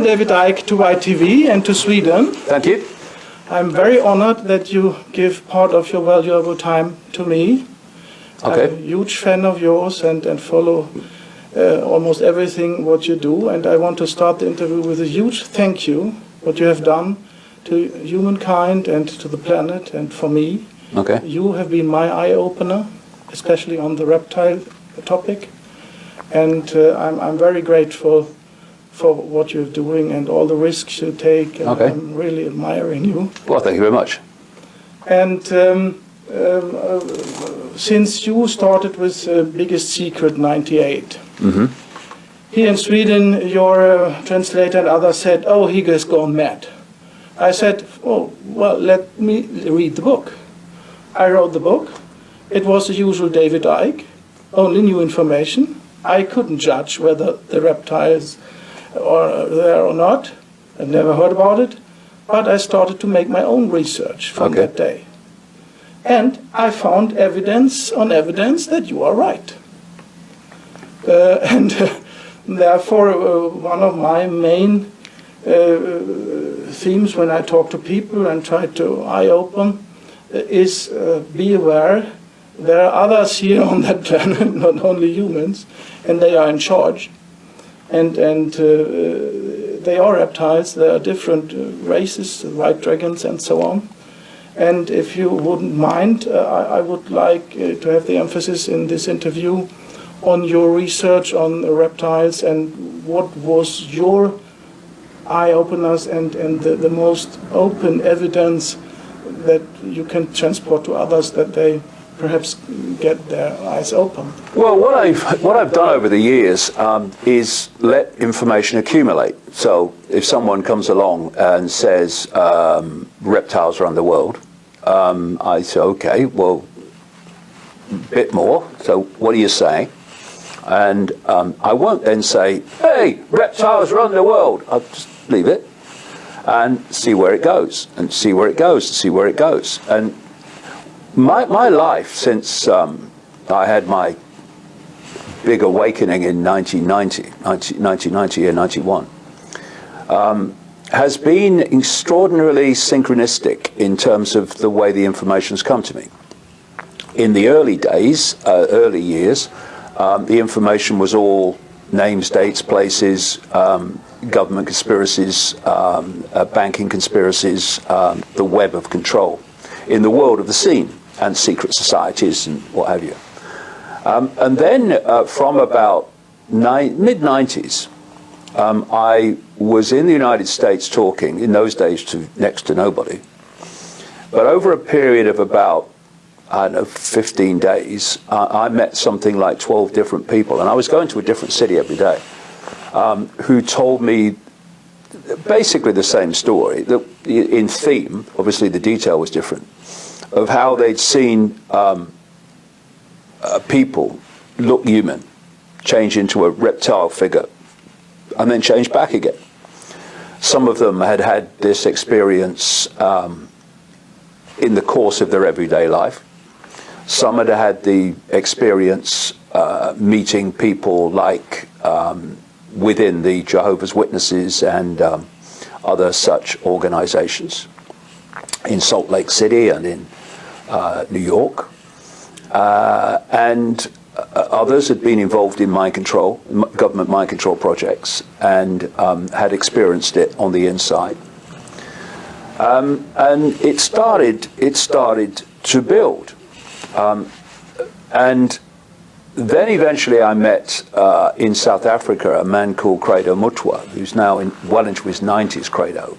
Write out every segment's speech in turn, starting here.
David Icke to ITV and to Sweden. Thank you. I'm very honored that you give part of your valuable time to me. Okay. I'm a huge fan of yours and follow almost everything what you do. And I want to start the interview with a huge thank you, what you have done to humankind and to the planet and for me. Okay. You have been my eye-opener, especially on the reptile topic. And I'm very grateful for what you're doing and all the risks you take. And okay. I'm really admiring you. Well, thank you very much. And since you started with Biggest Secret 98, here in Sweden, your translator and others said, oh, he has gone mad. I said, oh, well, let me read the book. I wrote the book. It was the usual David Icke, only new information. I couldn't judge whether the reptiles are there or not. I've never heard about it. But I started to make my own research from that day. And I found evidence on evidence that you are right. And therefore, one of my main themes when I talk to people and try to eye-open is be aware there are others here on that planet, not only humans, and they are in charge. And they are reptiles, there are different races, white dragons and so on. And if you wouldn't mind, I would like to have the emphasis in this interview on your research on the reptiles and what was your eye-openers and the most open evidence that you can transport to others that they perhaps get their eyes open. Well, what I've done over the years is let information accumulate. So if someone comes along and says reptiles run the world, I say, okay, well, a bit more. So what are you saying? And I won't then say, hey, reptiles run the world. I'll just leave it and see where it goes, and see where it goes, and see where it goes. And my life since I had my big awakening in 1990 and 91 has been extraordinarily synchronistic in terms of the way the information's come to me. In the early days, early years, the information was all names, dates, places, government conspiracies, banking conspiracies, the web of control in the world of the scene and secret societies and what have you. And then from about mid-90s, I was in the United States talking, in those days, to next to nobody. But over a period of about, I don't know, 15 days, I met something like 12 different people, and I was going to a different city every day, who told me basically the same story, that in theme, obviously the detail was different, of how they'd seen people look human, change into a reptile figure, and then change back again. Some of them had had this experience in the course of their everyday life. Some had had the experience meeting people like within the Jehovah's Witnesses and other such organizations in Salt Lake City and in New York. And others had been involved in mind control, government mind control projects, and had experienced it on the inside. And it started to build. And then eventually I met in South Africa a man called Credo Mutwa, who's now well into his 90s, Credo.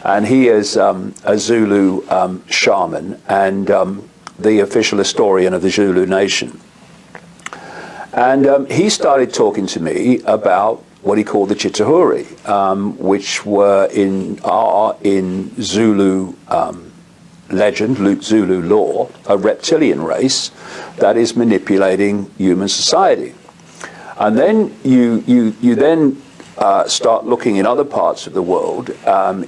And he is a Zulu shaman and the official historian of the Zulu nation. And he started talking to me about what he called the Chitahuri, which were in Zulu legend, Zulu lore, a reptilian race that is manipulating human society. And then you then start looking in other parts of the world.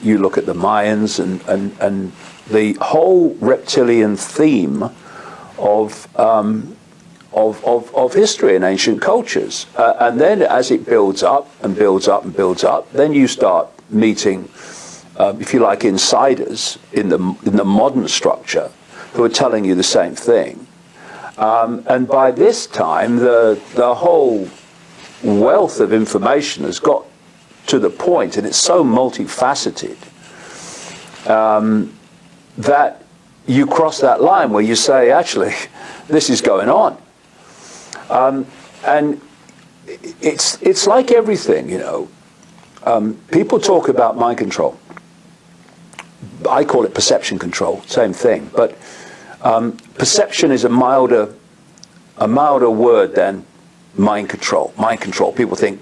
You look at the Mayans and the whole reptilian theme of of history and ancient cultures. And then as it builds up and builds up and builds up, then you start meeting, if you like, insiders in the modern structure who are telling you the same thing. And by this time, the whole wealth of information has got to the point, and it's so multifaceted, that you cross that line where you say, actually, this is going on. And it's like everything, you know. People talk about mind control. I call it perception control, same thing. But perception is a milder word than mind control. Mind control, people think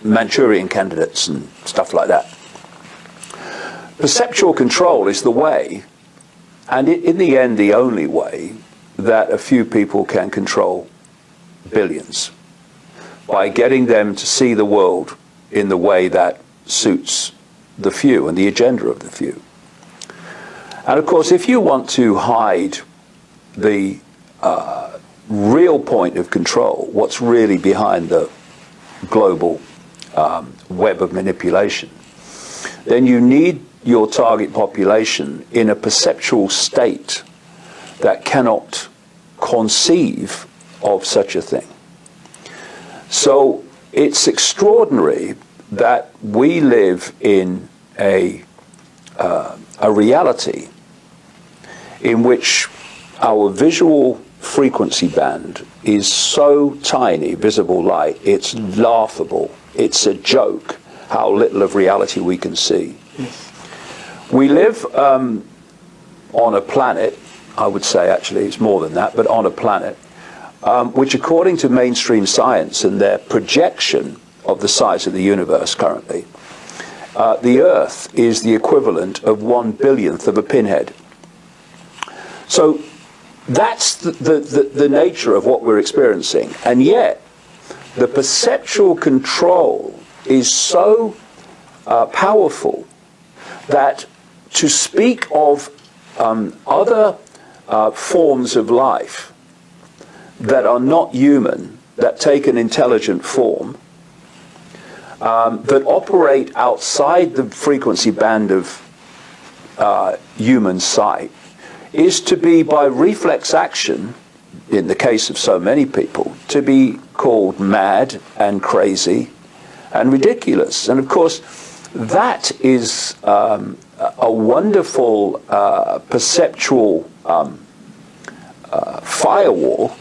Manchurian candidates and stuff like that. Perceptual control is the way, and in the end the only way, that a few people can control billions, by getting them to see the world in the way that suits the few and the agenda of the few. And of course, if you want to hide the real point of control, what's really behind the global web of manipulation, then you need your target population in a perceptual state that cannot conceive of such a thing. So it's extraordinary that we live in a reality in which our visual frequency band is so tiny, visible light, it's laughable. It's a joke how little of reality we can see. Yes. We live on a planet, I would say actually it's more than that, but on a planet which, according to mainstream science and their projection of the size of the universe currently, the Earth is the equivalent of 1/1,000,000th of a pinhead. So that's the nature of what we're experiencing. And yet, the perceptual control is so powerful that to speak of other forms of life that are not human, that take an intelligent form, that operate outside the frequency band of human sight, is to be, by reflex action, in the case of so many people, to be called mad and crazy and ridiculous. And of course, that is a wonderful perceptual firewall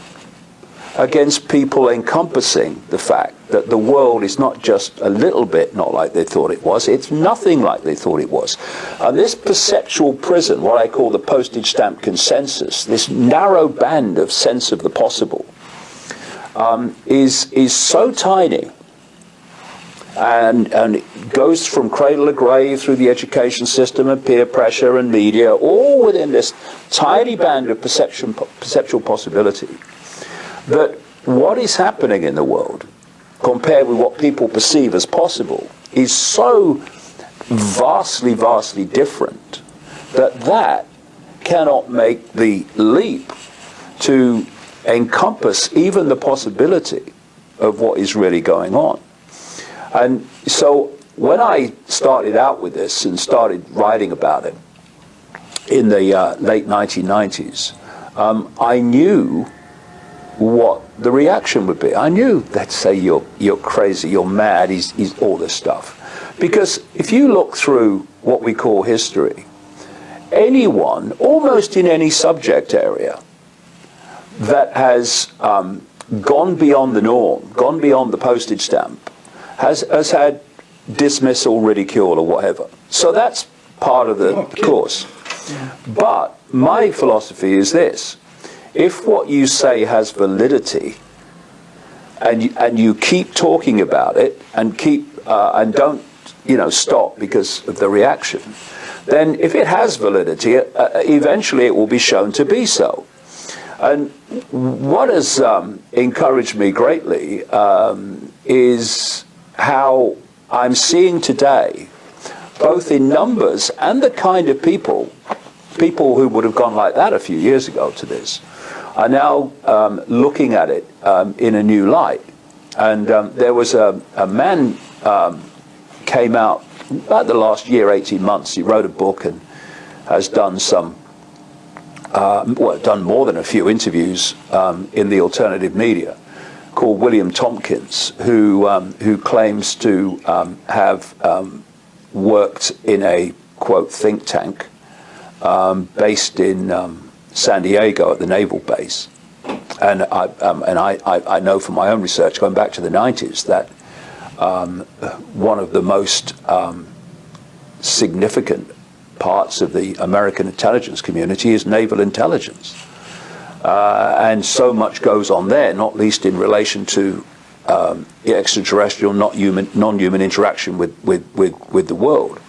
against people encompassing the fact that the world is not just a little bit not like they thought it was, it's nothing like they thought it was. And this perceptual prison, what I call the postage stamp consensus, this narrow band of sense of the possible, is so tiny, and it goes from cradle to grave through the education system and peer pressure and media, all within this tiny band of perceptual possibility, that what is happening in the world, compared with what people perceive as possible, is so vastly, vastly different that cannot make the leap to encompass even the possibility of what is really going on. And so when I started out with this and started writing about it in the late 1990s, I knew what the reaction would be. I knew they'd say you're crazy, you're mad, he's all this stuff. Because if you look through what we call history, anyone, almost in any subject area, that has gone beyond the norm, gone beyond the postage stamp, has had dismissal, ridicule, or whatever. So that's part of the course. Yeah. But my philosophy is this: if what you say has validity, and you keep talking about it, and and don't stop because of the reaction, then if it has validity, eventually it will be shown to be so. And what has encouraged me greatly is how I'm seeing today, both in numbers and the kind of people who would have gone like that a few years ago to this, are now looking at it in a new light. And there was a man came out about the last year, 18 months. He wrote a book and has done some, done more than a few interviews in the alternative media, called William Tompkins, who claims to have worked in a, quote, think tank based in San Diego at the naval base. And I know from my own research, going back to the 90s, that one of the most significant parts of the American intelligence community is naval intelligence. And so much goes on there, not least in relation to extraterrestrial, non-human interaction with the world,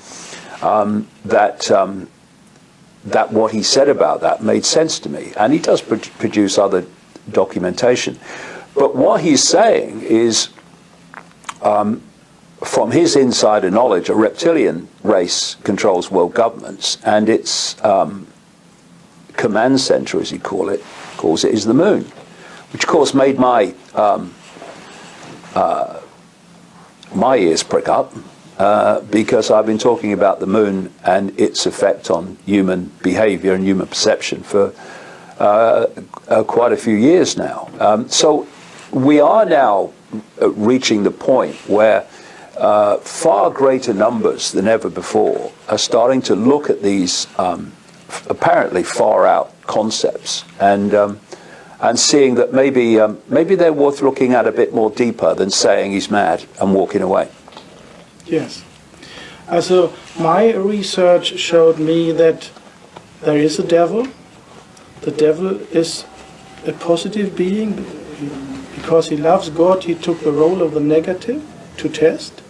that what he said about that made sense to me. And he does produce other documentation. But what he's saying is, from his insider knowledge, a reptilian race controls world governments, and its command center, as he calls it, is the moon, which of course made my my ears prick up, because I've been talking about the moon and its effect on human behavior and human perception for quite a few years now. So we are now reaching the point where far greater numbers than ever before are starting to look at these apparently far out concepts and seeing that maybe they're worth looking at a bit more deeper than saying he's mad and walking away. Yes. So my research showed me that there is a devil. The devil is a positive being. Because he loves God, he took the role of the negative to test.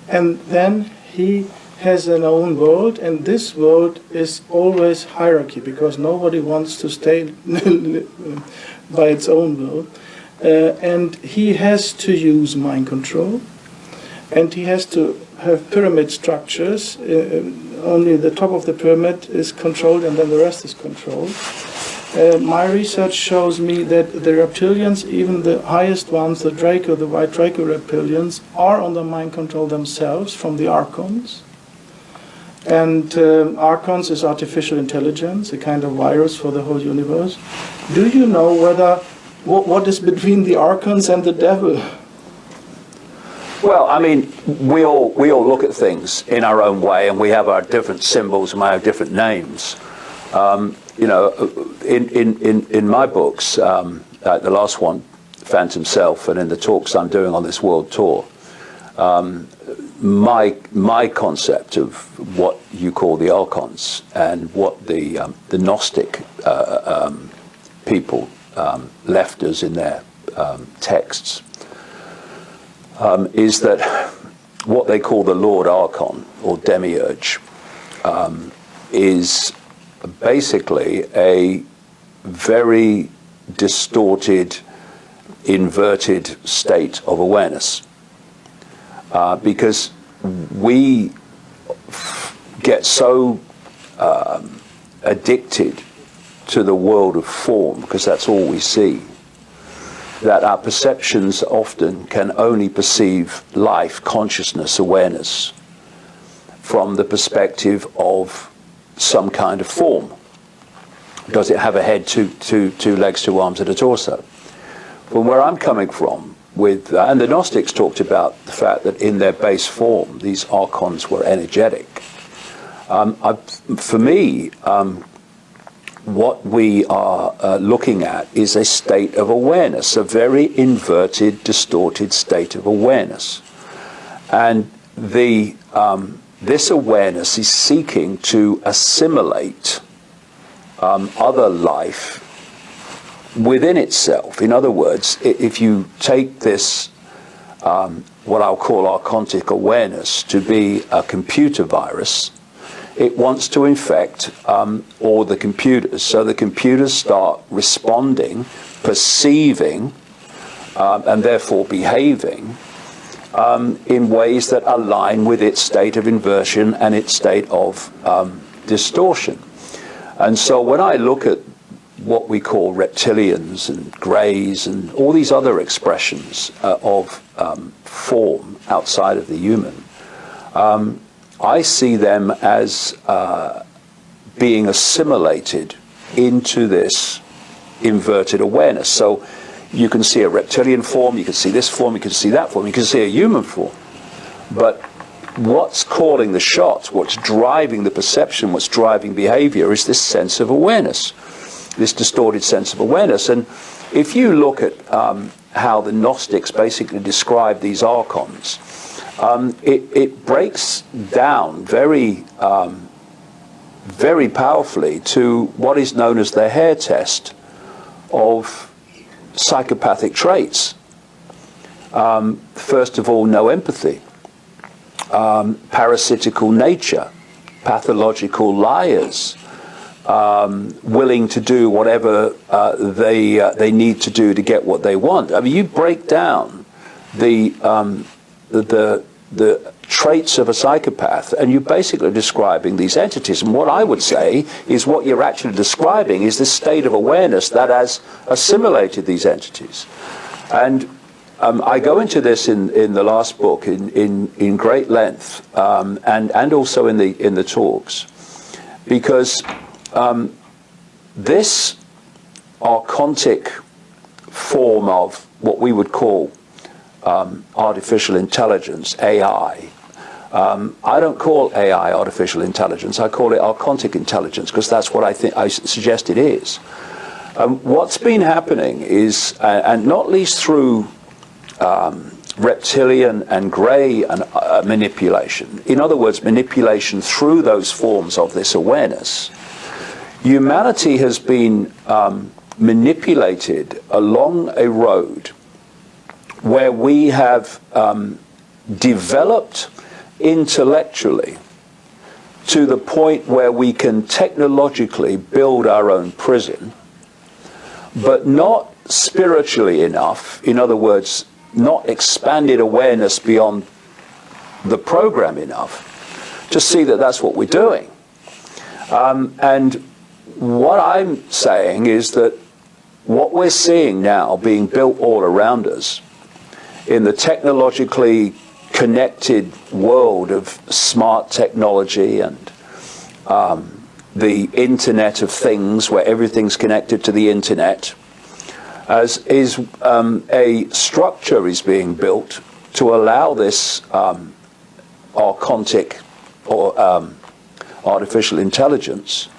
And then he has an own world, and this world is always hierarchy, because nobody wants to stay by its own will. And he has to use mind control, and he has to have pyramid structures. Only the top of the pyramid is controlled, and then the rest is controlled. My research shows me that the reptilians, even the highest ones, the Draco, the white Draco reptilians, are under mind control themselves from the Archons. And Archons is artificial intelligence, a kind of virus for the whole universe. Do you know what is between the Archons and the devil? Well, I mean, we all look at things in our own way, and we have our different symbols and we have different names. You know, in my books, the last one, Phantom Self, and in the talks I'm doing on this world tour, my concept of what you call the Archons and what the Gnostic people left us in their texts is that what they call the Lord Archon or Demiurge is basically a very distorted, inverted state of awareness, because we get so addicted to the world of form, because that's all we see, that our perceptions often can only perceive life, consciousness, awareness from the perspective of some kind of form. Does it have a head, two legs, 2 arms, and a torso? From where I'm coming from, and the Gnostics talked about the fact that in their base form, these Archons were energetic. For me, what we are looking at is a state of awareness, a very inverted, distorted state of awareness. And this awareness is seeking to assimilate other life within itself. In other words, if you take this, what I'll call archontic awareness, to be a computer virus, it wants to infect all the computers. So the computers start responding, perceiving, and therefore behaving in ways that align with its state of inversion and its state of distortion. And so when I look at what we call reptilians and greys and all these other expressions of form outside of the human, I see them as being assimilated into this inverted awareness. So you can see a reptilian form, you can see this form, you can see that form, you can see a human form. But what's calling the shots, what's driving the perception, what's driving behavior is this sense of awareness, this distorted sense of awareness. And if you look at how the Gnostics basically describe these Archons, it breaks down very powerfully to what is known as the hair test of psychopathic traits. First of all, no empathy, parasitical nature, pathological liars, willing to do whatever they need to do to get what they want. I mean, you break down the traits of a psychopath, and you're basically describing these entities. And what I would say is what you're actually describing is this state of awareness that has assimilated these entities. And I go into this in the last book in great length, and also in the talks, because this archontic form of what we would call artificial intelligence, AI. I don't call AI artificial intelligence. I call it archontic intelligence, because that's what I suggest it is. What's been happening is, and not least through reptilian and grey and manipulation, in other words, manipulation through those forms of this awareness, humanity has been manipulated along a road where we have developed intellectually to the point where we can technologically build our own prison, but not spiritually enough, in other words, not expanded awareness beyond the program enough to see that that's what we're doing. And what I'm saying is that what we're seeing now being built all around us in the technologically connected world of smart technology and the Internet of Things, where everything's connected to the Internet, a structure is being built to allow this archontic or artificial intelligence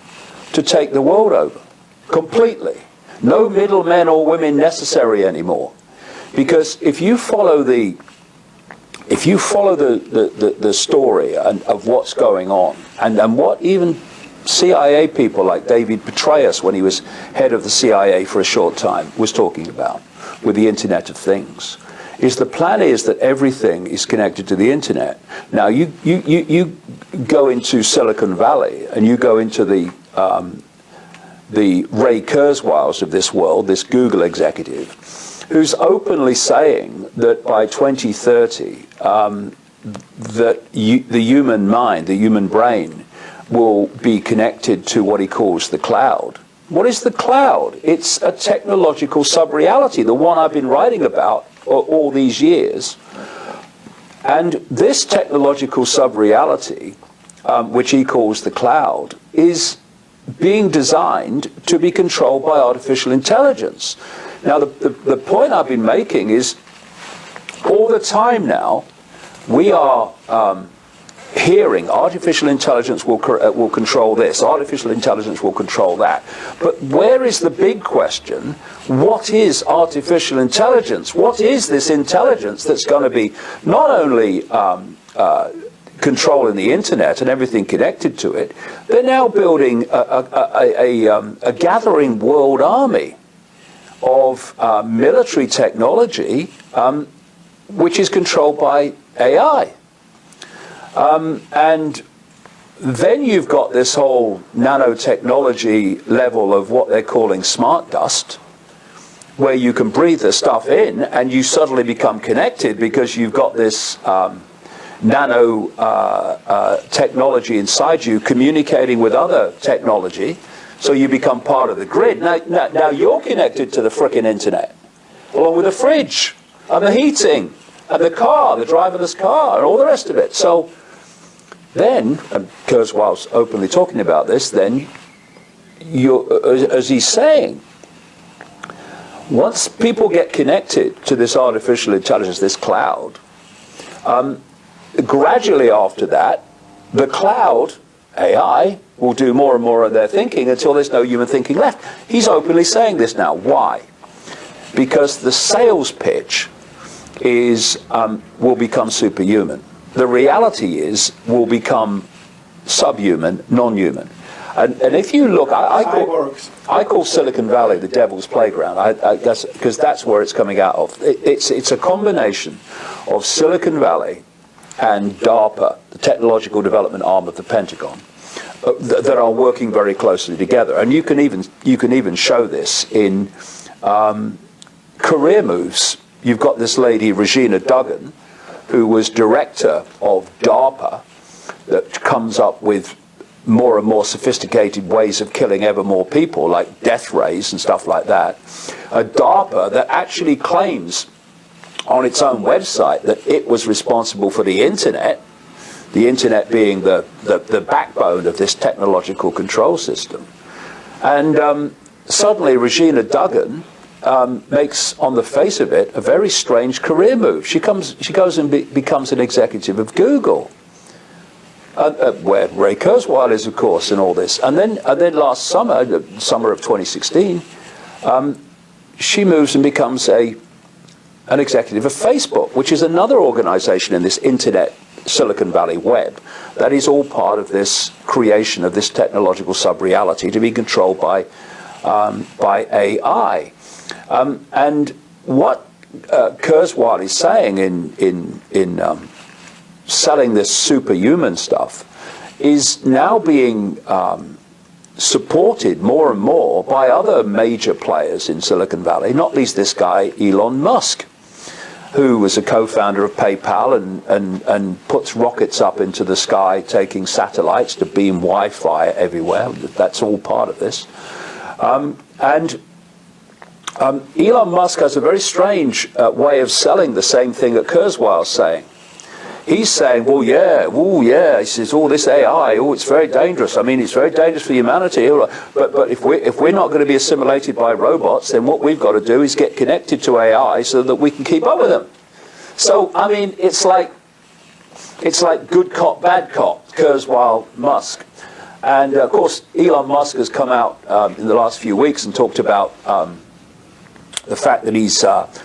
to take the world over completely. No middlemen or women necessary anymore. Because if you follow the story of what's going on, and what even CIA people like David Petraeus, when he was head of the CIA for a short time, was talking about with the Internet of Things, is the plan is that everything is connected to the Internet. Now you go into Silicon Valley and you go into the Ray Kurzweils of this world, this Google executive, who's openly saying that by 2030, that the human mind, the human brain, will be connected to what he calls the cloud. What is the cloud? It's a technological sub-reality, the one I've been writing about all these years. And this technological sub-reality, which he calls the cloud, is being designed to be controlled by artificial intelligence. Now, the point I've been making is, all the time now, we are hearing artificial intelligence will control this, artificial intelligence will control that. But where is the big question? What is artificial intelligence? What is this intelligence that's going to be not only controlling the Internet and everything connected to it? They're now building a gathering world army of military technology, which is controlled by AI. And then you've got this whole nanotechnology level of what they're calling smart dust, where you can breathe the stuff in and you suddenly become connected because you've got this nano technology inside you communicating with other technology. So you become part of the grid. Now you're connected to the frickin' internet, along with the fridge, and the heating, and the car, the driverless car, and all the rest of it. So then, and Kurzweil's openly talking about this, then, as he's saying, once people get connected to this artificial intelligence, this cloud, gradually after that, the cloud, AI, will do more and more of their thinking until there's no human thinking left. He's openly saying this now. Why? Because the sales pitch is will become superhuman. The reality is will become subhuman, non-human. And if you look, I call Silicon Valley the devil's playground. I guess because that's where it's coming out of. It's a combination of Silicon Valley and DARPA, the technological development arm of the Pentagon, that are working very closely together. And you can even show this in career moves. You've got this lady, Regina Duggan, who was director of DARPA, that comes up with more and more sophisticated ways of killing ever more people, like death rays and stuff like that. A DARPA that actually claims on its own website that it was responsible for the internet being the backbone of this technological control system. And suddenly Regina Duggan makes, on the face of it, a very strange career move. She goes and becomes an executive of Google, where Ray Kurzweil is, of course, and all this. And then last summer, the summer of 2016, she moves and becomes an executive of Facebook, which is another organization in this internet Silicon Valley web that is all part of this creation of this technological sub-reality to be controlled by AI. And what Kurzweil is saying in selling this superhuman stuff is now being supported more and more by other major players in Silicon Valley, not least this guy Elon Musk, who was a co-founder of PayPal and puts rockets up into the sky, taking satellites to beam Wi-Fi everywhere. That's all part of this. Elon Musk has a very strange way of selling the same thing that Kurzweil's saying. He's saying, well, yeah, he says, this AI, it's very dangerous. I mean, it's very dangerous for humanity. But if we're not going to be assimilated by robots, then what we've got to do is get connected to AI so that we can keep up with them. So, I mean, it's like good cop, bad cop, Kurzweil, Musk. And, of course, Elon Musk has come out in the last few weeks and talked about the fact that he's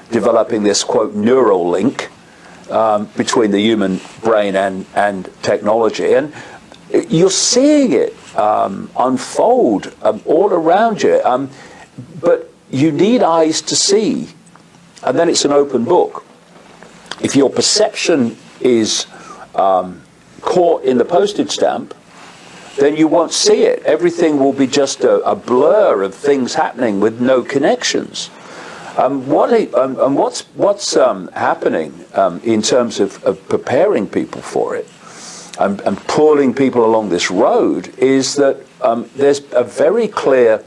developing this, quote, neural link between the human brain and technology. And you're seeing it unfold all around you. But you need eyes to see. And then it's an open book. If your perception is caught in the postage stamp, then you won't see it. Everything will be just a blur of things happening with no connections. What's happening in terms of preparing people for it and pulling people along this road is that there's a very clear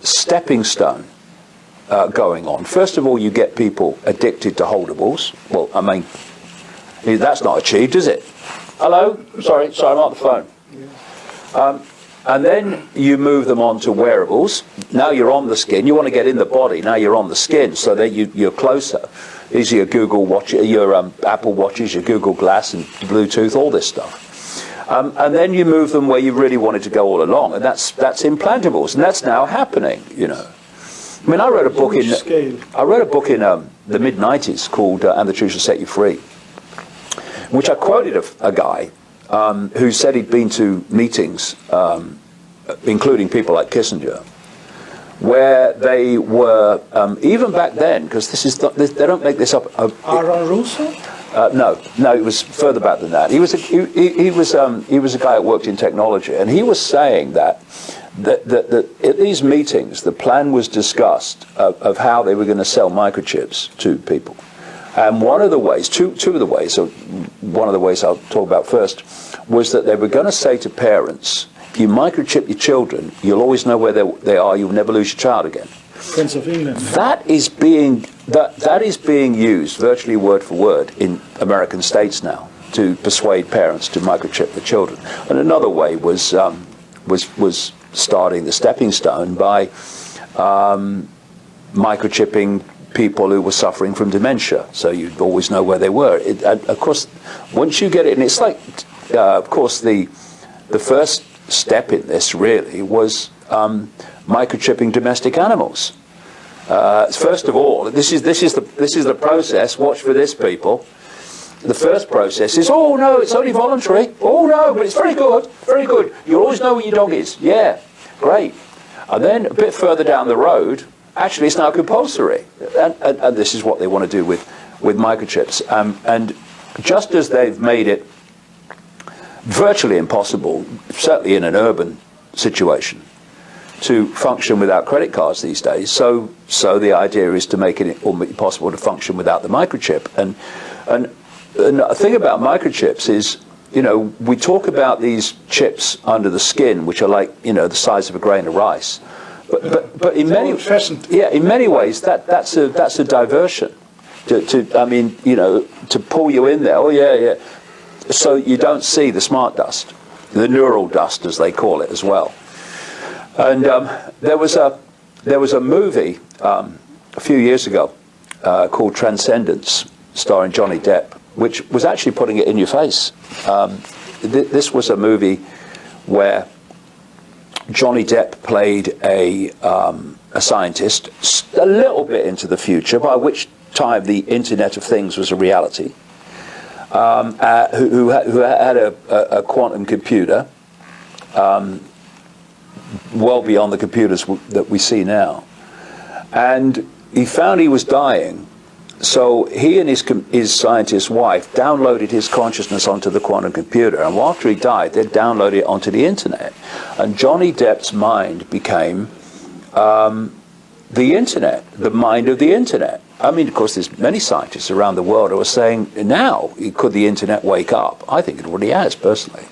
stepping stone going on. First of all, you get people addicted to holdables. Well, I mean, that's not achieved, is it? Hello? Sorry, I'm on the phone. Yeah. And then you move them on to wearables. Now you're on the skin. You want to get in the body. Now you're on the skin, so that you're closer. These are your Google Watch, your Apple Watches, your Google Glass, and Bluetooth, all this stuff. And then you move them where you really wanted to go all along, and that's implantables, and that's now happening. You know, I mean, I wrote a book in the mid-90s called "And the Truth Shall Set You Free," in which I quoted a guy who said he'd been to meetings, including people like Kissinger, where they were, even back then, because they don't make this up. Aaron Russo? No, it was further back than that. He was a guy that worked in technology, and he was saying that at these meetings, the plan was discussed of how they were going to sell microchips to people. And one of the ways, two of the ways, so one of the ways I'll talk about first, was that they were going to say to parents, you microchip your children, you'll always know where they are. You'll never lose your child again. Prince of England. That is being used virtually word for word in American states now to persuade parents to microchip their children. And another way was starting the stepping stone by microchipping people who were suffering from dementia, so you'd always know where they were. Of course, once you get it, and it's like, of course, the first step in this really was microchipping domestic animals. First of all, this is the process. Watch for this, people. The first process is, oh no, it's only voluntary. Oh no, but it's very good, very good. You'll always know where your dog is. Yeah, great. And then a bit further down the road, actually it's now compulsory. And this is what they want to do with microchips. And just as they've made it virtually impossible, certainly in an urban situation, to function without credit cards these days, so the idea is to make it possible to function without the microchip. And the thing about microchips is, you know, we talk about these chips under the skin, which are like, you know, the size of a grain of rice. But in many ways that's a diversion. I mean, you know, to pull you in there. Oh yeah. So you don't see the smart dust, the neural dust as they call it as well. And there was a movie a few years ago called Transcendence, starring Johnny Depp, which was actually putting it in your face. This was a movie where Johnny Depp played a scientist a little bit into the future, by which time the Internet of Things was a reality, who had a quantum computer well beyond the computers that we see now. And he found he was dying, so he and his scientist wife downloaded his consciousness onto the quantum computer, and after he died, they'd download it onto the internet. And Johnny Depp's mind became the internet, the mind of the internet. I mean, of course, there's many scientists around the world who are saying, now, could the internet wake up? I think it already has, personally.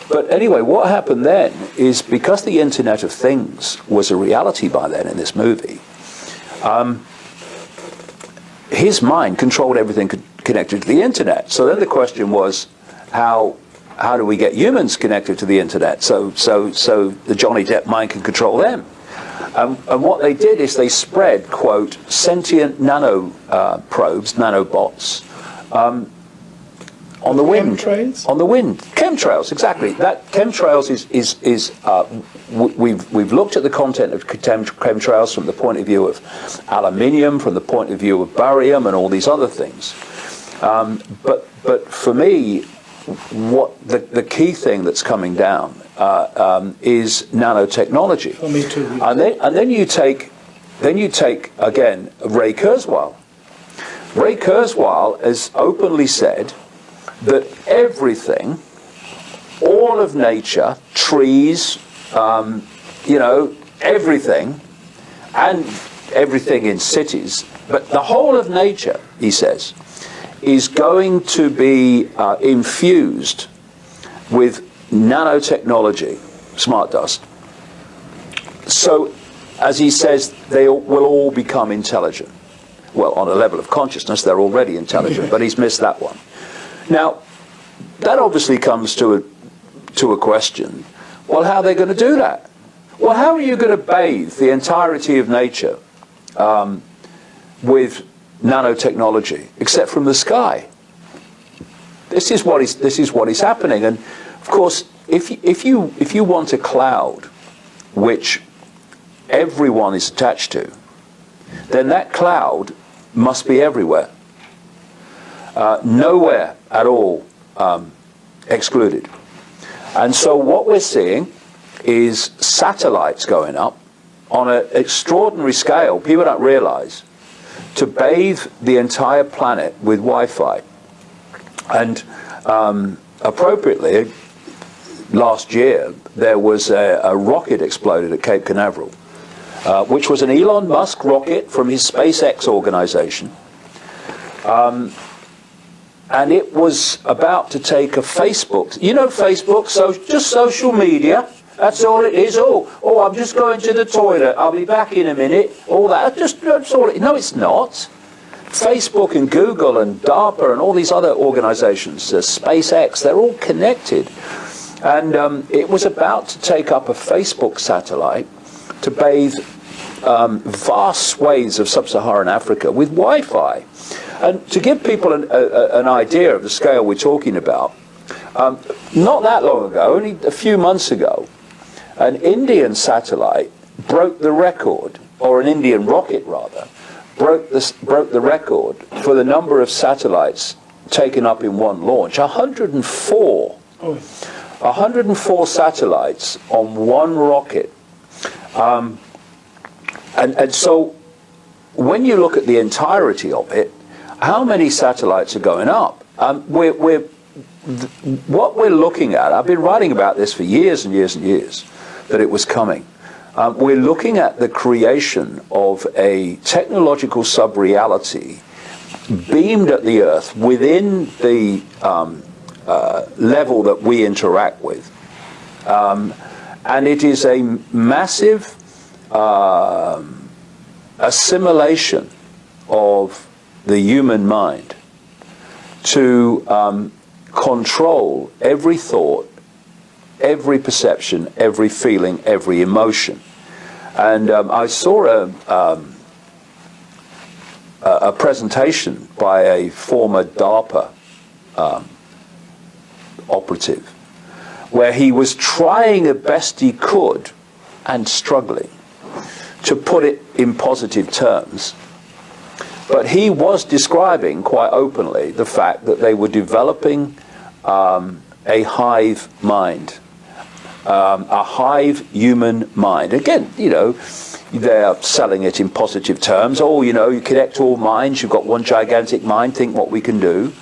But anyway, what happened then is, because the Internet of Things was a reality by then in this movie, his mind controlled everything connected to the internet. So then the question was, how do we get humans connected to the internet so the Johnny Depp mind can control them? And what they did is they spread, quote, sentient nano probes, nanobots, on the wind. Chemtrails? On the wind. Chemtrails, exactly. That chemtrails is we've looked at the content of chemtrails from the point of view of aluminium, from the point of view of barium, and all these other things. But for me, what the key thing that's coming down is nanotechnology. For me too. And then you take again Ray Kurzweil. Ray Kurzweil has openly said that everything, all of nature, trees, you know, everything, and everything in cities, but the whole of nature, he says, is going to be infused with nanotechnology, smart dust. So, as he says, they will all become intelligent. Well, on a level of consciousness, they're already intelligent, but he's missed that one. Now, that obviously comes to a question. Well, how are they going to do that? Well, how are you going to bathe the entirety of nature with nanotechnology, except from the sky? This is what is happening. And of course, if you want a cloud which everyone is attached to, then that cloud must be everywhere. Nowhere at all excluded. And so what we're seeing is satellites going up on an extraordinary scale, people don't realize, to bathe the entire planet with Wi-Fi. And appropriately, last year, there was a rocket exploded at Cape Canaveral, which was an Elon Musk rocket from his SpaceX organization. and it was about to take a Facebook. You know Facebook, so just social media. That's all it is. Oh, I'm just going to the toilet. I'll be back in a minute. All that. That's all it. No, it's not. Facebook and Google and DARPA and all these other organizations, SpaceX, they're all connected. And it was about to take up a Facebook satellite to bathe vast swathes of sub-Saharan Africa with Wi-Fi. And to give people an idea of the scale we're talking about, not that long ago, only a few months ago, an Indian satellite broke the record, or an Indian rocket rather, broke the record for the number of satellites taken up in one launch. 104. 104 satellites on one rocket. And so when you look at the entirety of it, how many satellites are going up? What we're looking at, I've been writing about this for years and years and years, that it was coming. We're looking at the creation of a technological sub-reality beamed at the Earth within the level that we interact with. And it is a massive assimilation of the human mind to control every thought, every perception, every feeling, every emotion. And I saw a presentation by a former DARPA operative, where he was trying the best he could and struggling to put it in positive terms. But he was describing quite openly the fact that they were developing a hive mind, a hive human mind. Again, you know, they're selling it in positive terms. Oh, you know, you connect all minds, you've got one gigantic mind, think what we can do.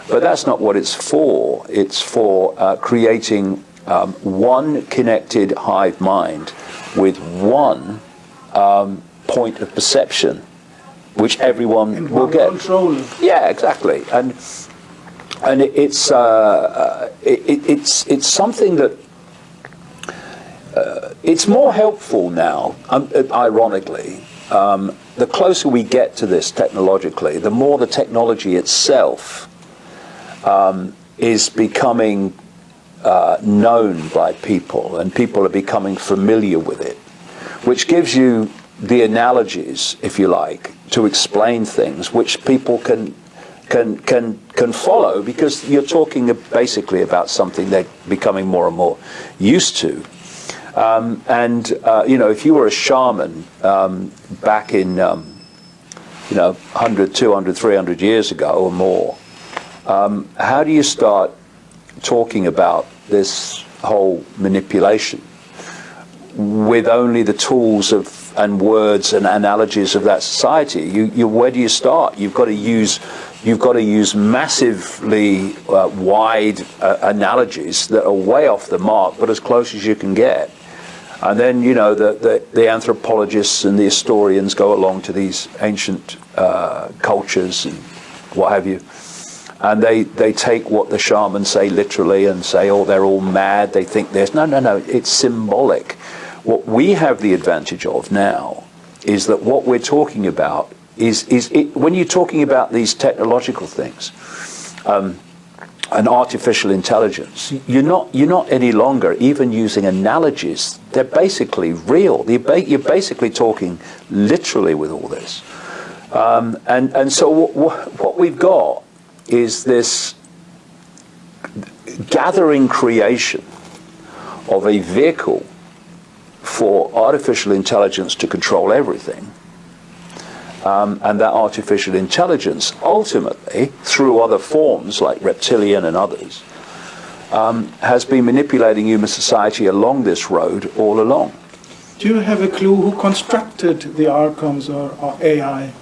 But that's not what it's for. It's for creating one connected hive mind with one point of perception, which everyone and will get. Control. Yeah, exactly. And it's something that it's more helpful now. Ironically, the closer we get to this technologically, the more the technology itself is becoming known by people, and people are becoming familiar with it, which gives you the analogies, if you like, to explain things, which people can follow, because you're talking basically about something they're becoming more and more used to. You know, if you were a shaman back in, 100, 200, 300 years ago or more, how do you start talking about this whole manipulation with only the tools and words and analogies of that society? Where do you start? You've got to use massively wide analogies that are way off the mark, but as close as you can get. And then, you know, the anthropologists and the historians go along to these ancient cultures and what have you, and they take what the shamans say literally and say, oh, they're all mad, they think there's... No, it's symbolic. What we have the advantage of now is that what we're talking about is when you're talking about these technological things, and artificial intelligence, you're not any longer even using analogies. They're basically real. You're basically talking literally with all this. And so what we've got is this gathering creation of a vehicle for artificial intelligence to control everything. And that artificial intelligence, ultimately, through other forms like reptilian and others, has been manipulating human society along this road all along. Do you have a clue who constructed the Archons or AI?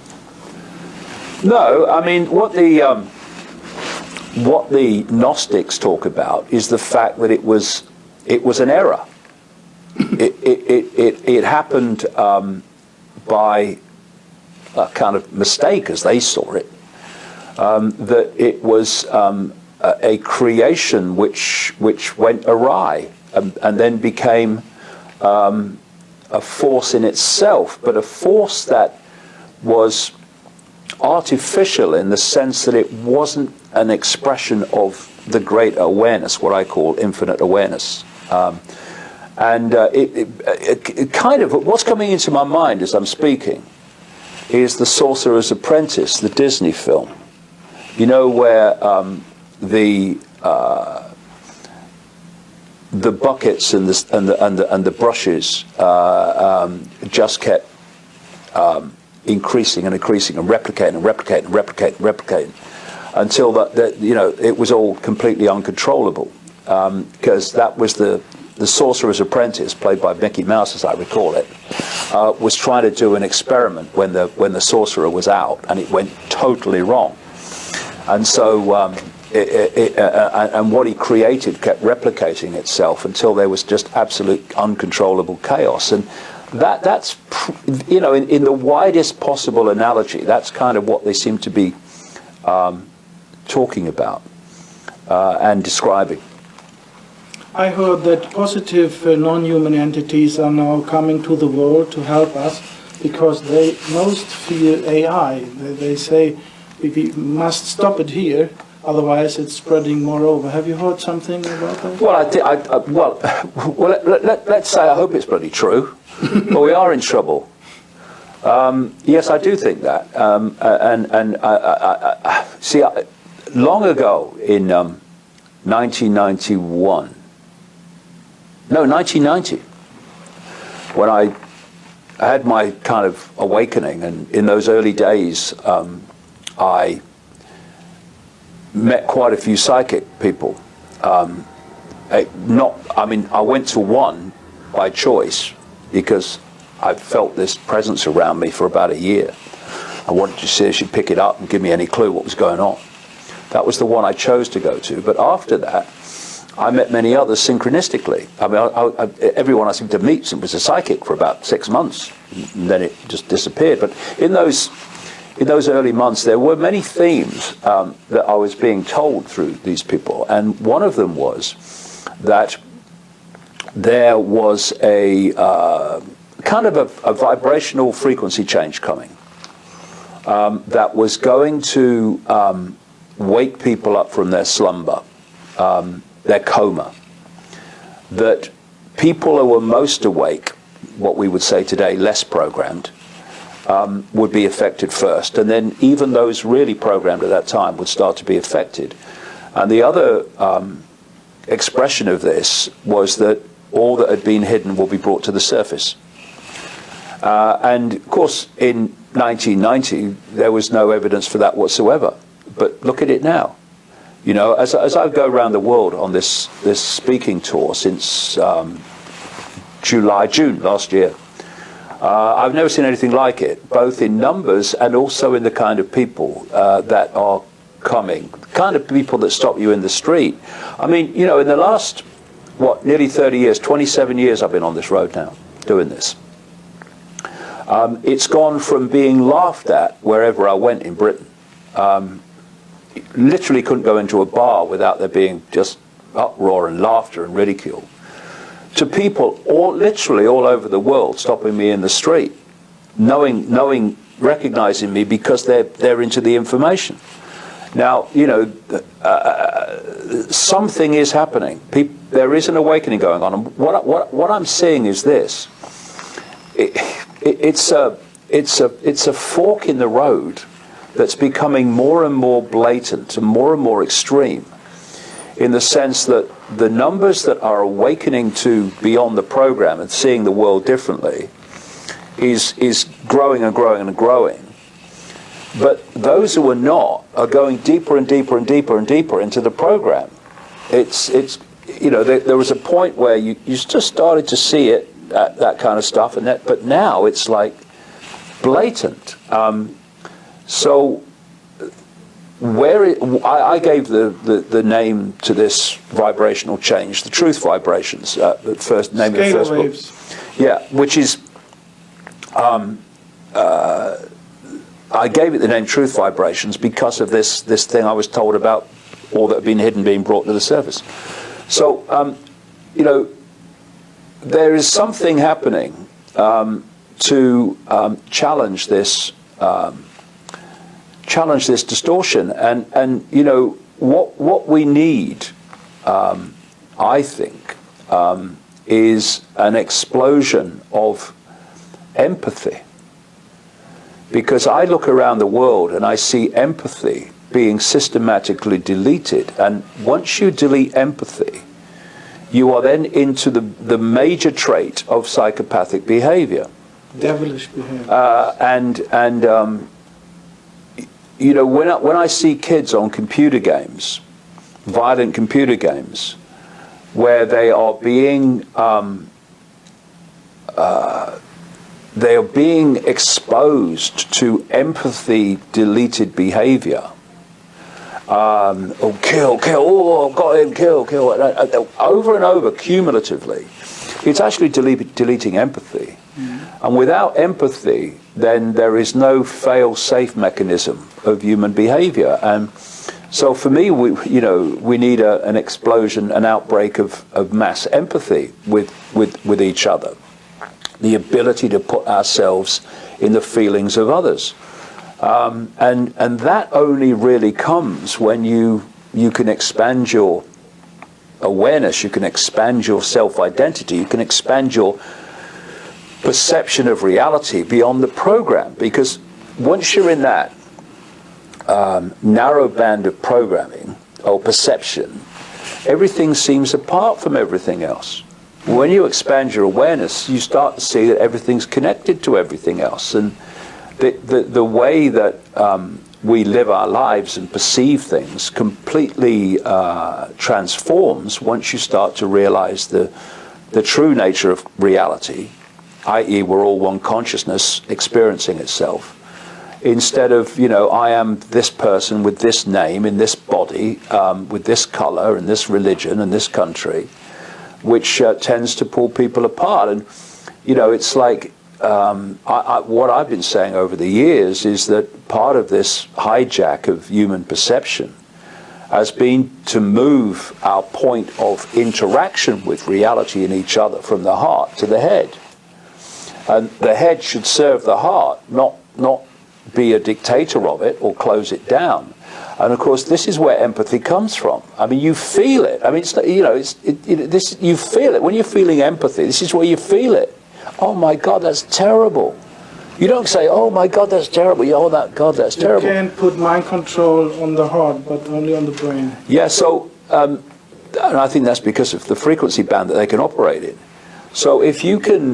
No, I mean, what the Gnostics talk about is the fact that it was an error. It happened by a kind of mistake, as they saw it. that it was a creation which went awry and then became a force in itself, but a force that was artificial in the sense that it wasn't an expression of the great awareness, what I call infinite awareness. It kind of, what's coming into my mind as I'm speaking is The Sorcerer's Apprentice, the Disney film. You know, where the buckets and the brushes just kept increasing and increasing and replicating until that you know, it was all completely uncontrollable, because that was the Sorcerer's Apprentice, played by Mickey Mouse as I recall it, was trying to do an experiment when the sorcerer was out, and it went totally wrong. And so and what he created kept replicating itself until there was just absolute uncontrollable chaos. And that's, you know, in the widest possible analogy, that's kind of what they seem to be talking about and describing. I heard that positive non-human entities are now coming to the world to help us because they most fear AI. They say we must stop it here, otherwise it's spreading more over. Have you heard something about that? Well, let's say I hope it's bloody true, but we are in trouble. Yes, I do think that. See, long ago in 1990, when I had my kind of awakening, and in those early days, I met quite a few psychic people. I went to one by choice because I felt this presence around me for about a year. I wanted to see if she'd pick it up and give me any clue what was going on. That was the one I chose to go to. But after that, I met many others synchronistically. I mean, everyone I seemed to meet was a psychic for about 6 months, and then it just disappeared. But in those early months, there were many themes that I was being told through these people, and one of them was that there was a kind of a vibrational frequency change coming that was going to wake people up from their slumber, their coma, that people who were most awake, what we would say today less programmed, would be affected first, and then even those really programmed at that time would start to be affected. And the other expression of this was that all that had been hidden will be brought to the surface. And of course, in 1990, there was no evidence for that whatsoever. But look at it now. You know, as I go around the world on this speaking tour since June last year, I've never seen anything like it, both in numbers and also in the kind of people that are coming, the kind of people that stop you in the street. I mean, you know, in the last, nearly 30 years, 27 years I've been on this road now, doing this. It's gone from being laughed at wherever I went in Britain. Literally couldn't go into a bar without there being just uproar and laughter and ridicule, to people literally all over the world stopping me in the street, recognizing me because they're into the information. Now, you know, something is happening. There is an awakening going on, and what I'm seeing is this: it's a fork in the road that's becoming more and more blatant and more extreme, in the sense that the numbers that are awakening to beyond the program and seeing the world differently is growing and growing and growing. But those who are not are going deeper and deeper and deeper and deeper into the program. It's you know, there was a point where you just started to see it, that kind of stuff, but now it's like blatant. So I gave the name to this vibrational change, the truth vibrations, the first name of the first book. Yeah, which is I gave it the name truth vibrations because of this thing I was told about all that had been hidden being brought to the surface. So, there is something happening to challenge this distortion, and what we need, I think, is an explosion of empathy. Because I look around the world and I see empathy being systematically deleted, and once you delete empathy, you are then into the major trait of psychopathic behavior. Devilish behavior. When I see kids on computer games, violent computer games, where they are being exposed to empathy deleted behavior. Kill, oh, got him, kill, over and over, cumulatively. It's actually deleting empathy. And without empathy, then there is no fail-safe mechanism of human behavior. And so for me, we need an explosion, an outbreak of mass empathy with each other. The ability to put ourselves in the feelings of others. And that only really comes when you can expand your awareness, you can expand your self-identity, you can expand your perception of reality beyond the program. Because once you're in that narrow band of programming or perception, everything seems apart from everything else. When you expand your awareness, you start to see that everything's connected to everything else. And the way that we live our lives and perceive things completely transforms once you start to realize the true nature of reality, i.e. we're all one consciousness experiencing itself. Instead of, I am this person with this name, in this body, with this color, and this religion, and this country, which tends to pull people apart. And, it's like, what I've been saying over the years is that part of this hijack of human perception has been to move our point of interaction with reality and each other from the heart to the head. And the head should serve the heart, not be a dictator of it or close it down. And of course, this is where empathy comes from. I mean, you feel it. I mean, you feel it when you're feeling empathy. This is where you feel it. Oh my God, that's terrible. You don't say, "Oh my God, that's terrible." Oh, God, that's terrible. You can't put mind control on the heart, but only on the brain. Yeah. So, and I think that's because of the frequency band that they can operate in. So, if you can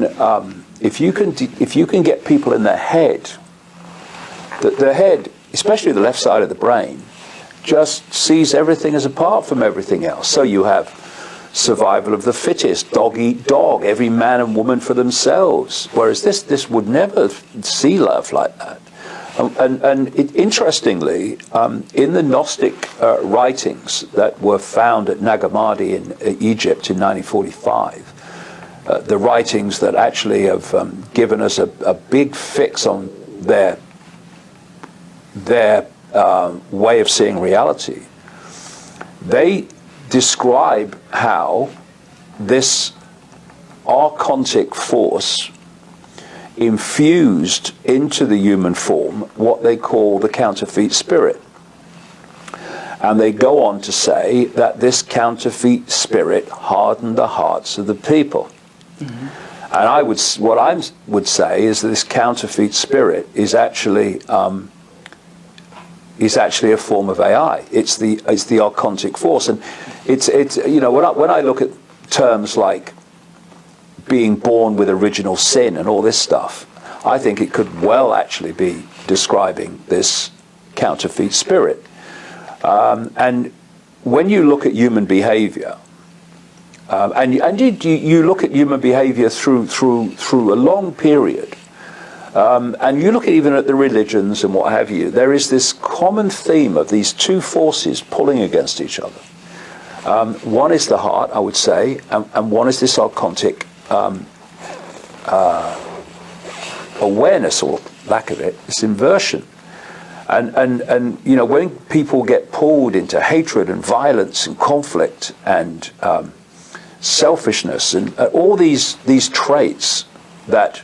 get people in their head, the head, especially the left side of the brain, just sees everything as apart from everything else. So you have survival of the fittest, dog eat dog, every man and woman for themselves. Whereas this would never see love like that. Interestingly, in the Gnostic writings that were found at Nag Hammadi in Egypt in 1945, the writings that actually have given us a big fix on their way of seeing reality, they describe how this archontic force infused into the human form what they call the counterfeit spirit. And they go on to say that this counterfeit spirit hardened the hearts of the people. Mm-hmm. And what I would say is that this counterfeit spirit is actually a form of AI. It's the archontic force, and it's when I look at terms like being born with original sin and all this stuff, I think it could well actually be describing this counterfeit spirit. And when you look at human behavior, and you look at human behavior through a long period. And you look even at the religions and what have you, there is this common theme of these two forces pulling against each other. One is the heart, I would say, and one is this archontic awareness, or lack of it, this inversion. And you know, when people get pulled into hatred and violence and conflict and selfishness and all these traits that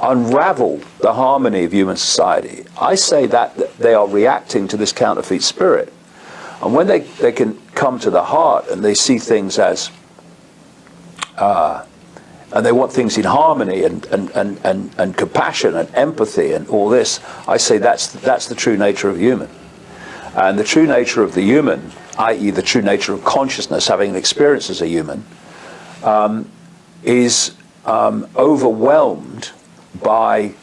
unravel the harmony of human society, I say that they are reacting to this counterfeit spirit. And when they can come to the heart and they see things as and they want things in harmony and compassion and empathy and all this, I say that's the true nature of human. And the true nature of the human, i.e. the true nature of consciousness, having an experience as a human, is overwhelmed by,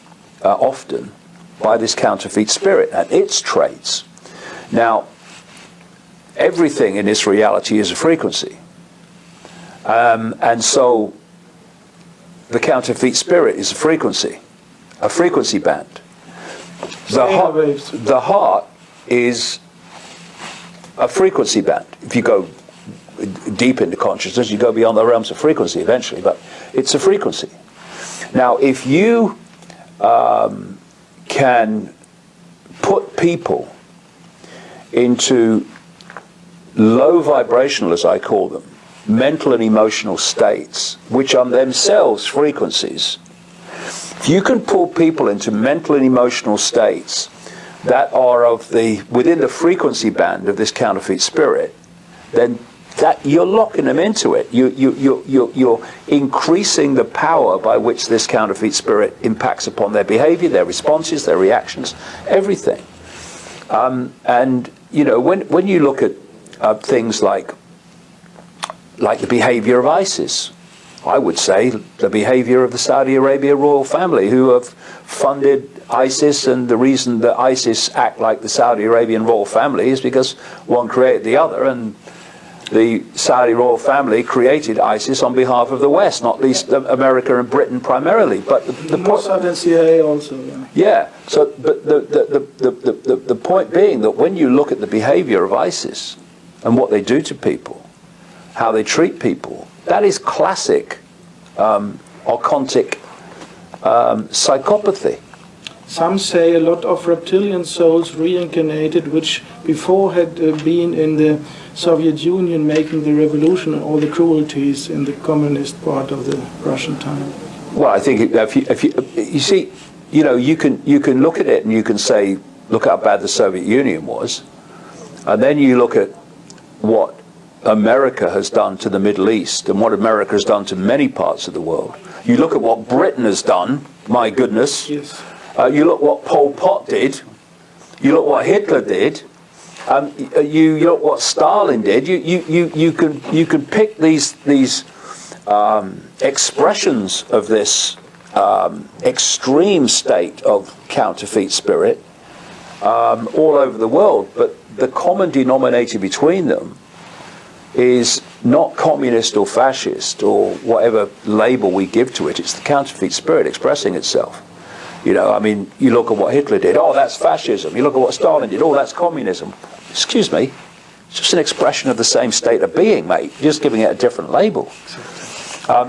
often, by this counterfeit spirit and its traits. Now, everything in this reality is a frequency. And so the counterfeit spirit is a frequency band. The heart is a frequency band. If you go deep into consciousness, you go beyond the realms of frequency eventually, but it's a frequency. Now, if you can put people into low vibrational, as I call them, mental and emotional states, which are themselves frequencies, if you can pull people into mental and emotional states that are within the frequency band of this counterfeit spirit, then that you're locking them into it. You're increasing the power by which this counterfeit spirit impacts upon their behavior, their responses, their reactions, everything. And you know, when you look at things like the behavior of ISIS, I would say the behavior of the Saudi Arabia royal family, who have funded ISIS, and the reason that ISIS act like the Saudi Arabian royal family is because one created the other, and the Saudi royal family created ISIS on behalf of the West, not least America and Britain primarily. But the Mossad and CIA also. Yeah. So, but the point being that when you look at the behavior of ISIS and what they do to people, how they treat people, that is classic archontic psychopathy. Some say a lot of reptilian souls reincarnated, which before had been in the Soviet Union making the revolution and all the cruelties in the communist part of the Russian time. Well, I think if you see, you know, you can look at it and you can say, look how bad the Soviet Union was, and then you look at what America has done to the Middle East and what America has done to many parts of the world. You look at what Britain has done, my goodness. Yes. You look what Pol Pot did. You look what Hitler did. You look what Stalin did. You can pick these expressions of this extreme state of counterfeit spirit all over the world, but the common denominator between them is not communist or fascist or whatever label we give to it. It's the counterfeit spirit expressing itself. You know, I mean, you look at what Hitler did, oh, that's fascism. You look at what Stalin did, oh, that's communism. Excuse me, it's just an expression of the same state of being, mate. You're just giving it a different label. I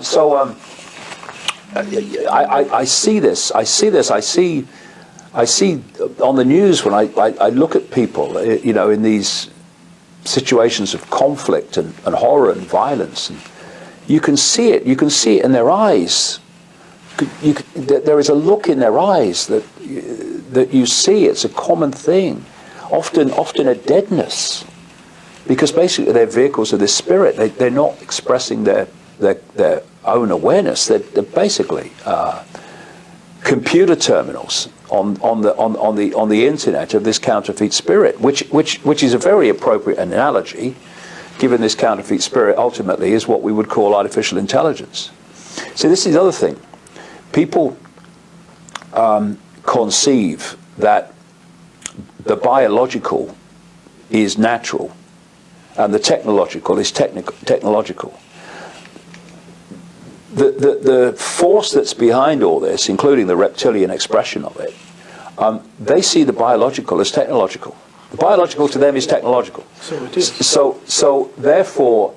see this. I see on the news when I look at people, you know, in these situations of conflict and horror and violence, and you can see it. You can see it in their eyes. There is a look in their eyes that you see. It's a common thing. Often a deadness, because basically they're vehicles of this spirit. They're not expressing their own awareness. They're basically computer terminals on the internet of this counterfeit spirit, which is a very appropriate analogy, given this counterfeit spirit ultimately is what we would call artificial intelligence. So this is the other thing. People conceive that the biological is natural and the technological is technological. The force that's behind all this, including the reptilian expression of it, they see the biological as technological. The biological to them is technological. So it is. So therefore,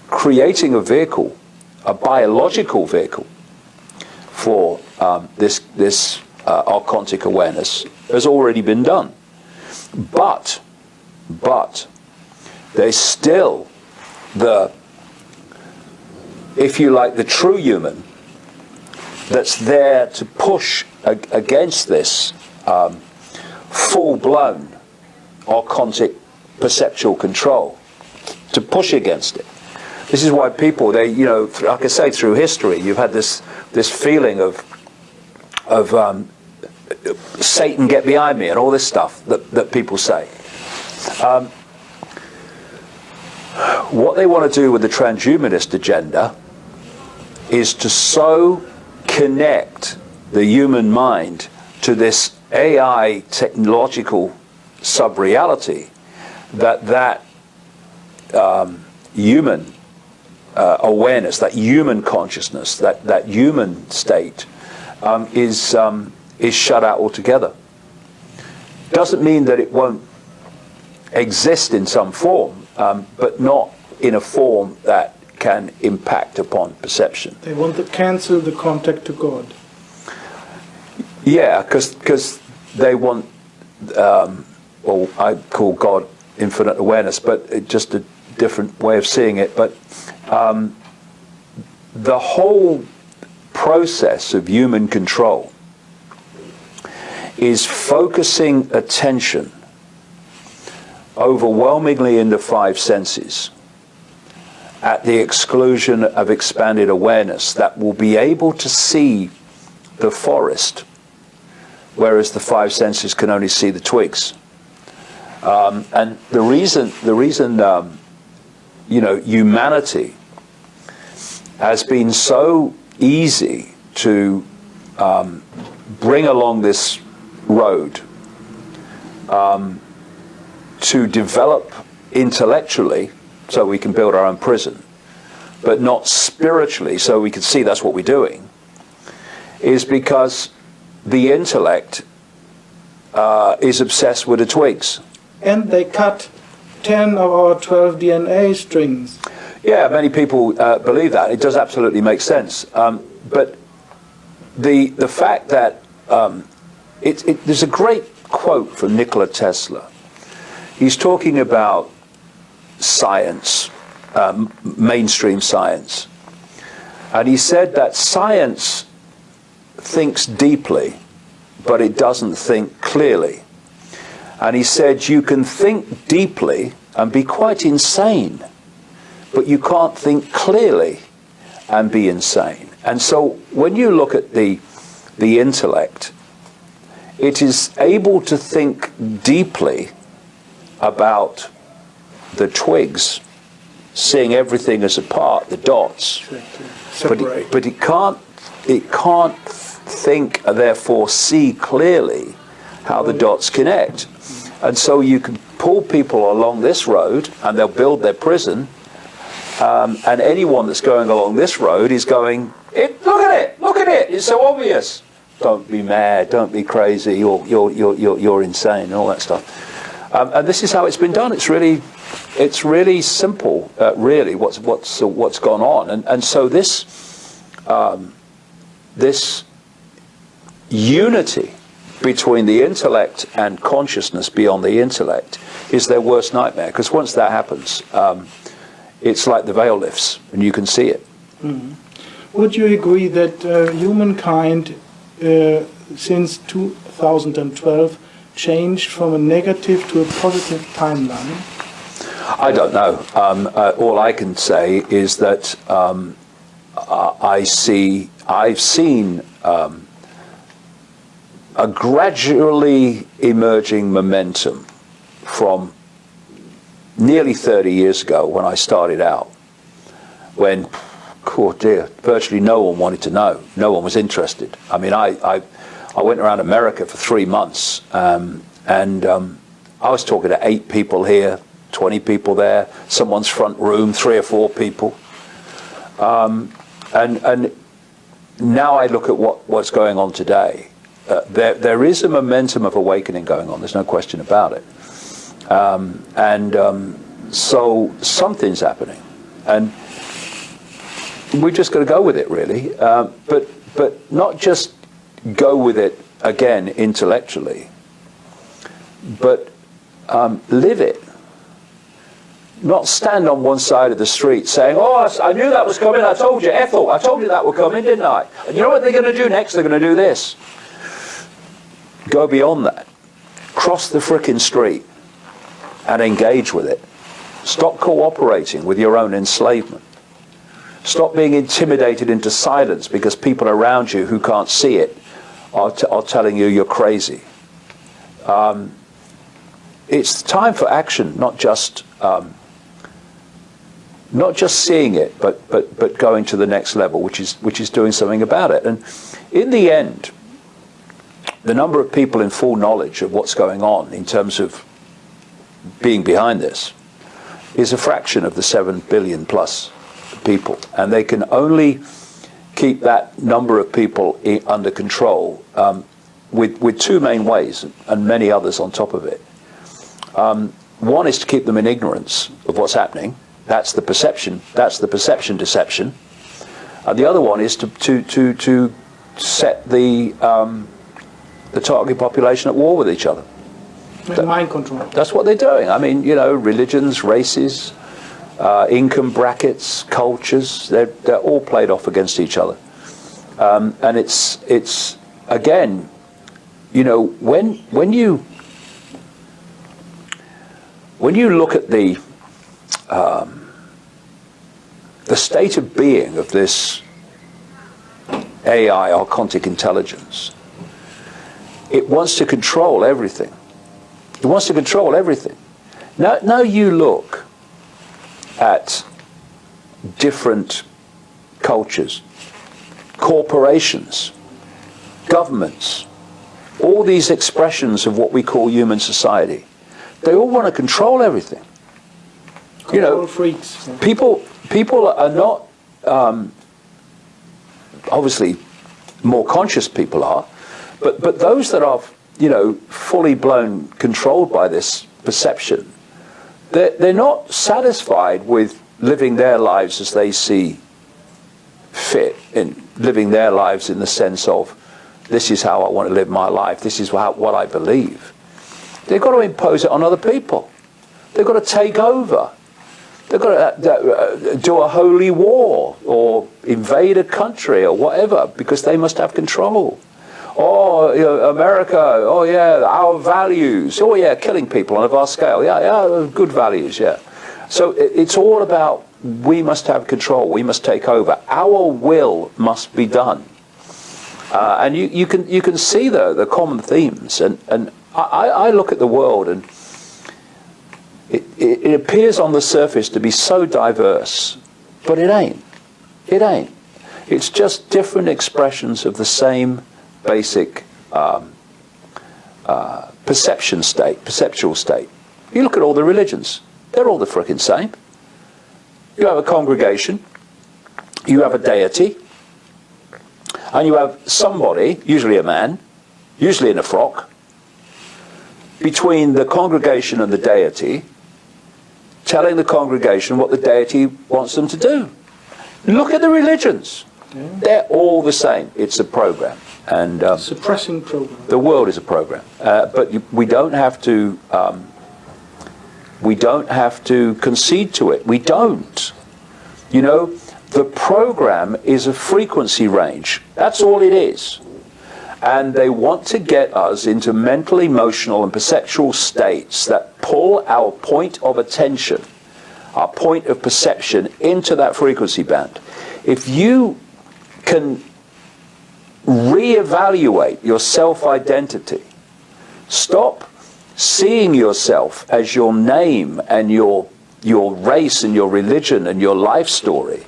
creating a vehicle, a biological vehicle, for this archontic awareness has already been done. But there's still if you like, the true human that's there to push against this full-blown archontic perceptual control, to push against it. This is why people, like I say, through history, you've had this feeling of Satan, get behind me, and all this stuff that people say. What they want to do with the transhumanist agenda is to so connect the human mind to this AI technological sub-reality that human awareness, that human consciousness, that human state is shut out altogether. Doesn't mean that it won't exist in some form, but not in a form that can impact upon perception. They want to cancel the contact to God. Yeah, because they want, well, I call God infinite awareness, but just a different way of seeing it. But the whole process of human control is focusing attention overwhelmingly in the five senses at the exclusion of expanded awareness that will be able to see the forest, whereas the five senses can only see the twigs. And the reason humanity has been so easy to bring along this road to develop intellectually so we can build our own prison, but not spiritually so we can see that's what we're doing, is because the intellect is obsessed with the twigs. And they cut 10 of our 12 DNA strings. Yeah, many people believe that. It does absolutely make sense. But the fact that there's a great quote from Nikola Tesla. He's talking about science, mainstream science. And he said that science thinks deeply, but it doesn't think clearly. And he said you can think deeply and be quite insane, but you can't think clearly and be insane. And so when you look at the intellect, it is able to think deeply about the twigs, seeing everything as a part, the dots. But it can't think, therefore see clearly how the dots connect. And so you can pull people along this road and they'll build their prison, and anyone that's going along this road is going, look at it, it's so obvious. Don't be mad, don't be crazy, you're insane, and all that stuff. And this is how it's been done. It's really simple, really, what's gone on. And so this unity between the intellect and consciousness beyond the intellect is their worst nightmare, because once that happens, it's like the veil lifts and you can see it. Mm-hmm. Would you agree that humankind since 2012 changed from a negative to a positive timeline? I don't know. All I can say is that I've seen a gradually emerging momentum from nearly 30 years ago when I started out, when, oh dear, virtually no one wanted to know. No one was interested. I mean, I went around America for 3 months, and I was talking to 8 people here, 20 people there, someone's front room, 3 or 4 people. And now I look at what's going on today. There is a momentum of awakening going on, there's no question about it. So something's happening. And we just got to go with it, really. But not just go with it again intellectually, but live it. Not stand on one side of the street saying, oh, I knew that was coming, I told you, Ethel, I told you that would come in, didn't I? And you know what they're going to do next? They're going to do this. Go beyond that. Cross the frickin' street and engage with it. Stop cooperating with your own enslavement. Stop being intimidated into silence because people around you who can't see it are telling you you're crazy. It's time for action, not just seeing it, but going to the next level, which is doing something about it. And in the end, the number of people in full knowledge of what's going on in terms of being behind this is a fraction of the 7 billion plus people, and they can only keep that number of people under control with two main ways, and many others on top of it. One is to keep them in ignorance of what's happening. That's the perception. That's the perception deception. And the other one is to set the target population at war with each other. Mind control. That's what they're doing. I mean, you know, religions, races, income brackets, cultures, they're all played off against each other. And it's again, you know, when you look at the state of being of this AI, Archontic intelligence, it wants to control everything. It wants to control everything. Now you look at different cultures, corporations, governments, all these expressions of what we call human society. They all want to control everything. Control, you know, freaks. People are not obviously more conscious people are, but those that are, you know, fully blown controlled by this perception, they're not satisfied with living their lives as they see fit, in living their lives in the sense of, this is how I want to live my life, this is what I believe. They've got to impose it on other people. They've got to take over. They've got to do a holy war or invade a country or whatever, because they must have control. Oh, you know, America, oh yeah, our values, oh yeah, killing people on a vast scale, yeah, good values, yeah. So it's all about, we must have control, we must take over, our will must be done. And you can see the common themes, and I look at the world, and it appears on the surface to be so diverse, but it ain't. It ain't. It's just different expressions of the same basic perceptual state. You look at all the religions, they're all the frickin' same. You have a congregation, you have a deity, and you have somebody, usually a man, usually in a frock, between the congregation and the deity, telling the congregation what the deity wants them to do. Look at the religions. Yeah. They're all the same. It's a program. And suppressing program. The world is a program. But we don't have to concede to it. We don't. You know, the program is a frequency range. That's all it is. And they want to get us into mental, emotional, and perceptual states that pull our point of attention, our point of perception, into that frequency band. If you can reevaluate your self-identity, stop seeing yourself as your name and your race and your religion and your life story,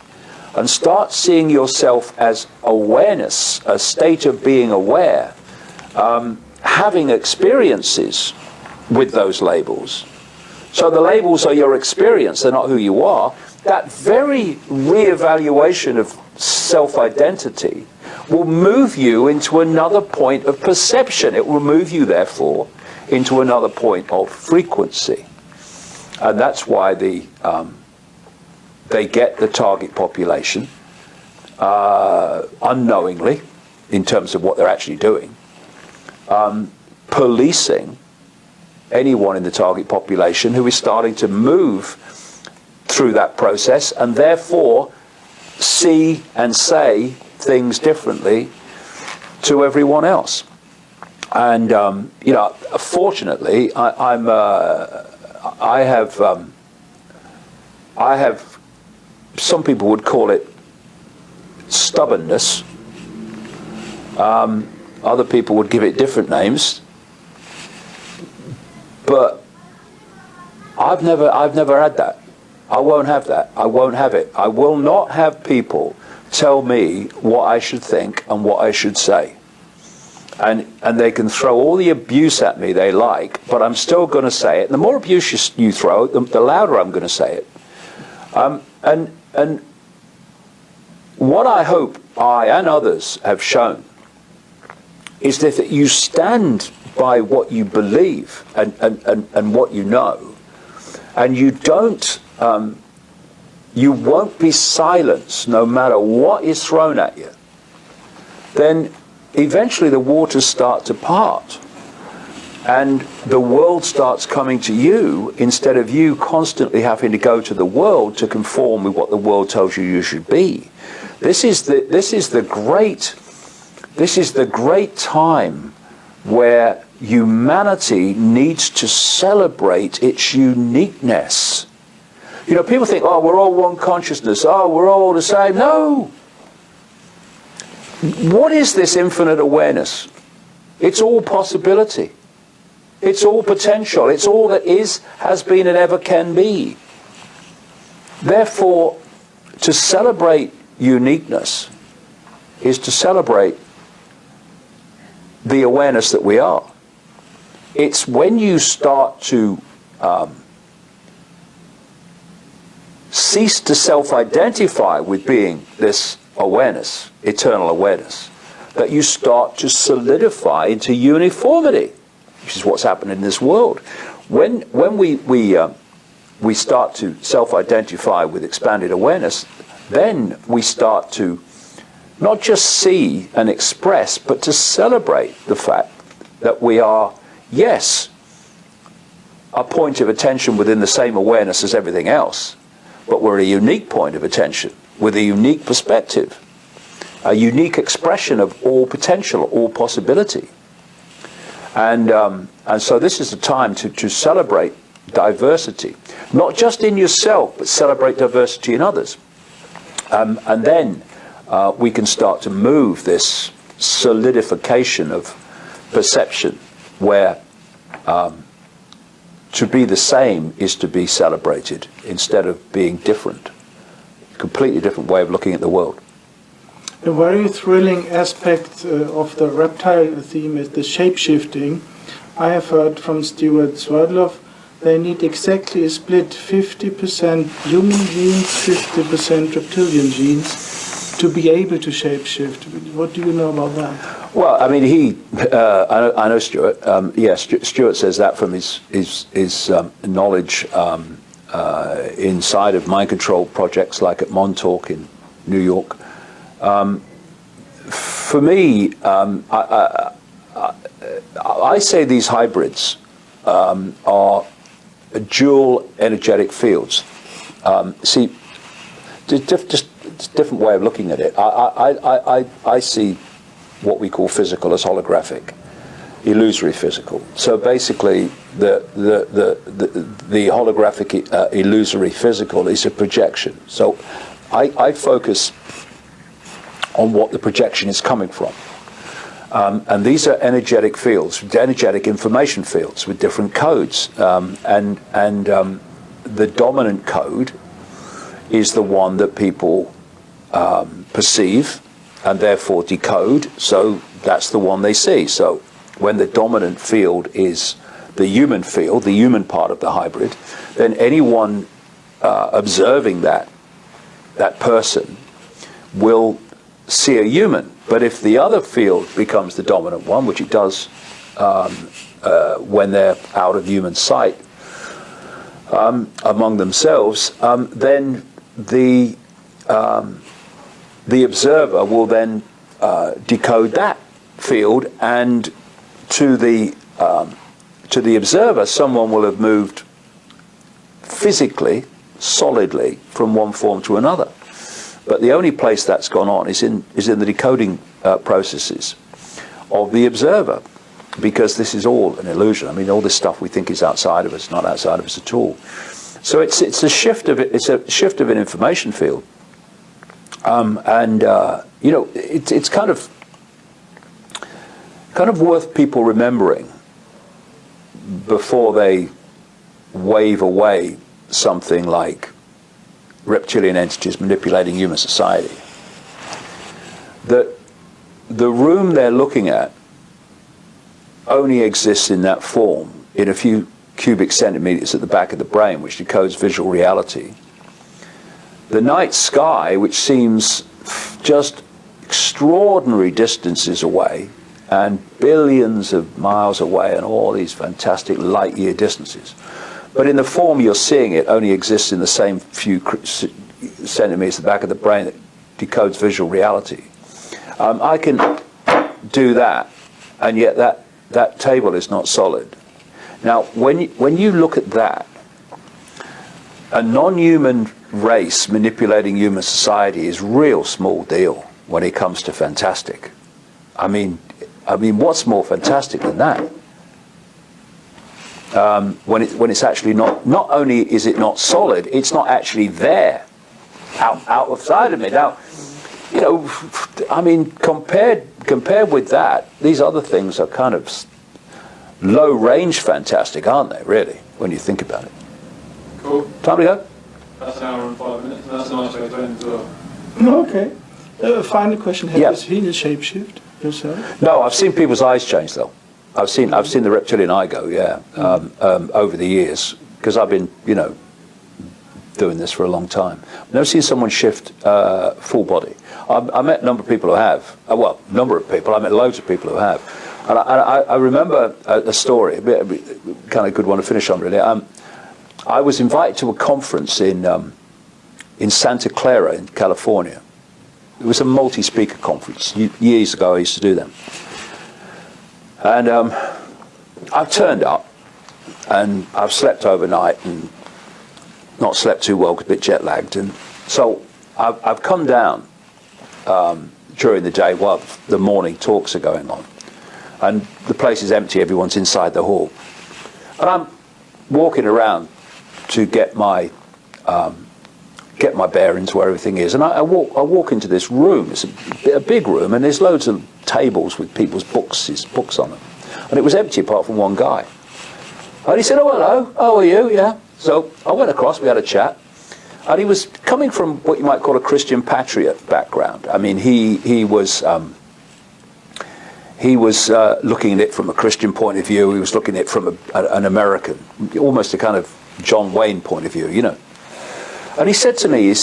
and start seeing yourself as awareness, a state of being aware, having experiences with those labels. So the labels are your experience, they're not who you are. That very reevaluation of self-identity will move you into another point of perception. It will move you, therefore, into another point of frequency. And that's why they get the target population unknowingly, in terms of what they're actually doing, policing anyone in the target population who is starting to move through that process and therefore see and say things differently to everyone else. And fortunately, I have, some people would call it stubbornness. Other people would give it different names. But I've never had that. I won't have that. I won't have it. I will not have people tell me what I should think and what I should say. And they can throw all the abuse at me they like, but I'm still going to say it. The more abuse you throw, the louder I'm going to say it. And what I hope I and others have shown is that you stand by what you believe and what you know, and you don't, you won't be silenced no matter what is thrown at you. Then eventually the waters start to part, and the world starts coming to you instead of you constantly having to go to the world to conform with what the world tells you should be. This is the great time where humanity needs to celebrate its uniqueness. You know, people think, oh, we're all one consciousness, oh, we're all the same. No! What is this infinite awareness? It's all possibility. It's all potential. It's all that is, has been, and ever can be. Therefore, to celebrate uniqueness is to celebrate the awareness that we are. It's when you start to cease to self-identify with being this awareness, eternal awareness, that you start to solidify into uniformity, which is what's happened in this world. When we start to self-identify with expanded awareness, then we start to not just see and express, but to celebrate the fact that we are, yes, a point of attention within the same awareness as everything else, but we're a unique point of attention with a unique perspective, a unique expression of all potential, all possibility. And so this is the time to celebrate diversity, not just in yourself, but celebrate diversity in others. And then we can start to move this solidification of perception where to be the same is to be celebrated instead of being different. Completely different way of looking at the world. A very thrilling aspect of the reptile theme is the shape-shifting. I have heard from Stuart Swerdloff they need exactly a split 50% human genes, 50% reptilian genes to be able to shape-shift. What do you know about that? Well, I mean, I know Stuart. Stuart says that from his knowledge inside of mind control projects like at Montauk in New York. For me, I say these hybrids are dual energetic fields. See, just different way of looking at it. I see what we call physical as holographic, illusory physical. So basically, the holographic illusory physical is a projection. So I focus on what the projection is coming from. And these are energetic fields, energetic information fields with different codes. And the dominant code is the one that people perceive and therefore decode. So that's the one they see. So when the dominant field is the human field, the human part of the hybrid, then anyone observing that person will see a human. But if the other field becomes the dominant one, which it does when they're out of human sight among themselves, then the observer will then decode that field, and to the observer, someone will have moved physically, solidly, from one form to another. But the only place that's gone on is in the decoding processes of the observer, because this is all an illusion. I mean, all this stuff we think is outside of us, not outside of us at all. So it's a shift of an information field, it's kind of worth people remembering before they wave away something like reptilian entities manipulating human society. That the room they're looking at only exists in that form, in a few cubic centimeters at the back of the brain, which decodes visual reality. The night sky, which seems just extraordinary distances away, and billions of miles away, and all these fantastic light year distances, but in the form you're seeing it only exists in the same few centimeters at the back of the brain that decodes visual reality. I can do that, and yet that table is not solid. Now, when you look at that, a non-human race manipulating human society is real small deal when it comes to fantastic. I mean, what's more fantastic than that? When it's actually not only is it not solid, it's not actually there, outside of me. Now, I mean, compared with that, these other things are kind of low-range fantastic, aren't they, really, when you think about it? Cool. Time to go? That's an hour and 5 minutes, and that's a nice way to end as well. Okay. Final question: have you seen a shapeshift yourself? No, I've seen people's eyes change, though. I've seen the reptilian eye go, over the years, because I've been, doing this for a long time. I've never seen someone shift full body. I met a number of people who have. I met loads of people who have. And I remember a story, kind of good one to finish on, really. I was invited to a conference in Santa Clara in California. It was a multi-speaker conference. Years ago I used to do them. And I've turned up, and I've slept overnight and not slept too well, a bit jet-lagged. And so I've come down during the day while the morning talks are going on. And the place is empty, everyone's inside the hall. And I'm walking around to get my bearings where everything is. And I walk into this room. It's a big room, and there's loads of tables with people's books on them. And it was empty apart from one guy. And he said, "Oh, hello, how are you?" Yeah. So I went across, we had a chat. And he was coming from what you might call a Christian patriot background. I mean, he was looking at it from a Christian point of view. He was looking at it from an American, almost a kind of John Wayne point of view, And he said to me,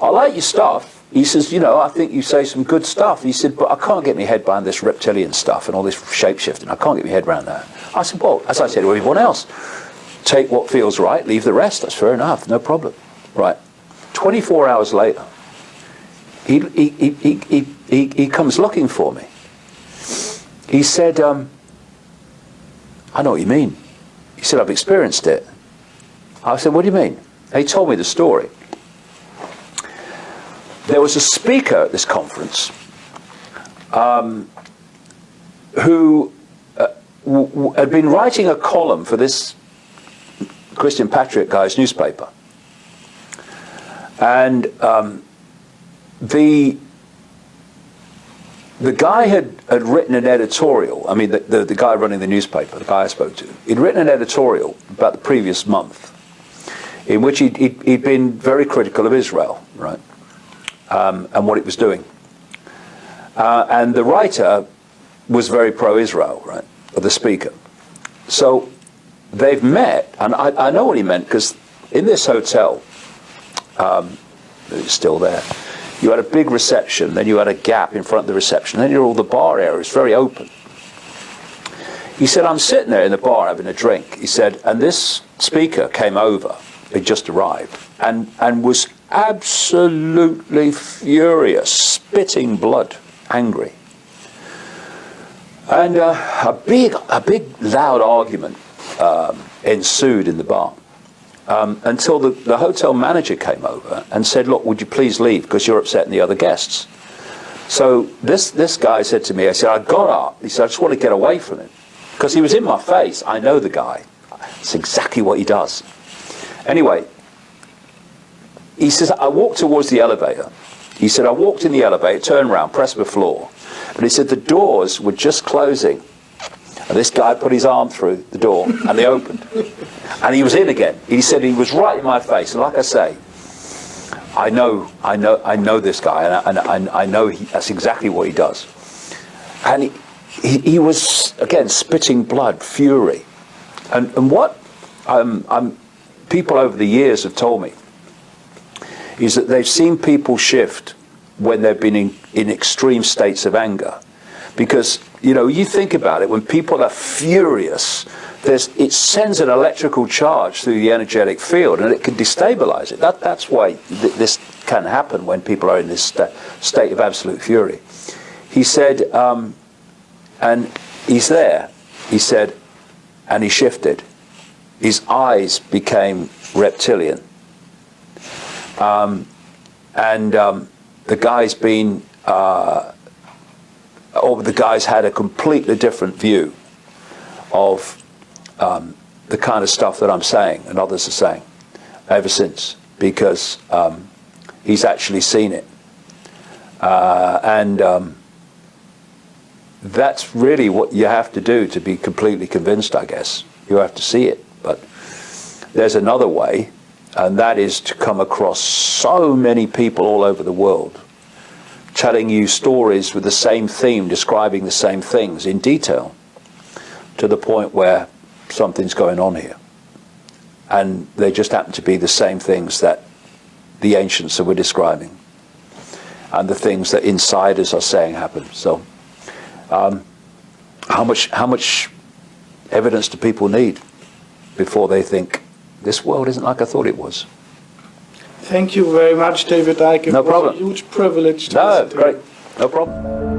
"I like your stuff." He says, "I think you say some good stuff." He said, "But I can't get my head behind this reptilian stuff and all this shape-shifting. I can't get my head around that." I said, "Well, as I said to everyone else, take what feels right, leave the rest. That's fair enough, no problem." Right. 24 hours later, he comes looking for me. He said, "I know what you mean." He said, "I've experienced it." I said, "What do you mean?" And he told me the story. There was a speaker at this conference who had been writing a column for this Christian Patriot guy's newspaper. And the guy had written an editorial. I mean, the guy running the newspaper, the guy I spoke to, he'd written an editorial about the previous month in which he'd been very critical of Israel, right, and what it was doing. And the writer was very pro-Israel, right, the speaker. So they've met, and I know what he meant, because in this hotel, it's still there, you had a big reception, then you had a gap in front of the reception, then you're all the bar area, it's very open. He said, "I'm sitting there in the bar having a drink," he said, "and this speaker came over, he'd just arrived, and was absolutely furious, spitting blood, angry. And a big loud argument ensued in the bar until the hotel manager came over and said, look, would you please leave because you're upsetting the other guests. So this guy said to me, I said, I got up. He said, I just want to get away from him. Because he was in my face. I know the guy. It's exactly what he does. Anyway, he says, I walked towards the elevator. He said, I walked in the elevator, turned around, pressed the floor. But he said the doors were just closing. And this guy put his arm through the door and they opened. And he was in again. He said he was right in my face. And like I say, I know this guy, and I know that's exactly what he does. And he was, again, spitting blood, fury. And what people over the years have told me is that they've seen people shift when they've been in extreme states of anger. Because, you know, you think about it, when people are furious, it sends an electrical charge through the energetic field, and it can destabilize it. That's why this can happen when people are in this state of absolute fury. He said, and he's there, he said, and he shifted. His eyes became reptilian. The guy's been, the guy's had a completely different view of the kind of stuff that I'm saying and others are saying ever since, because he's actually seen it. That's really what you have to do to be completely convinced, I guess. You have to see it. But there's another way, and that is to come across so many people all over the world telling you stories with the same theme, describing the same things in detail, to the point where something's going on here. And they just happen to be the same things that the ancients were describing, and the things that insiders are saying happen. So how much evidence do people need before they think this world isn't like I thought it was? Thank you very much, David Icke. No problem. It was a huge privilege to No, listen to you. great. No problem.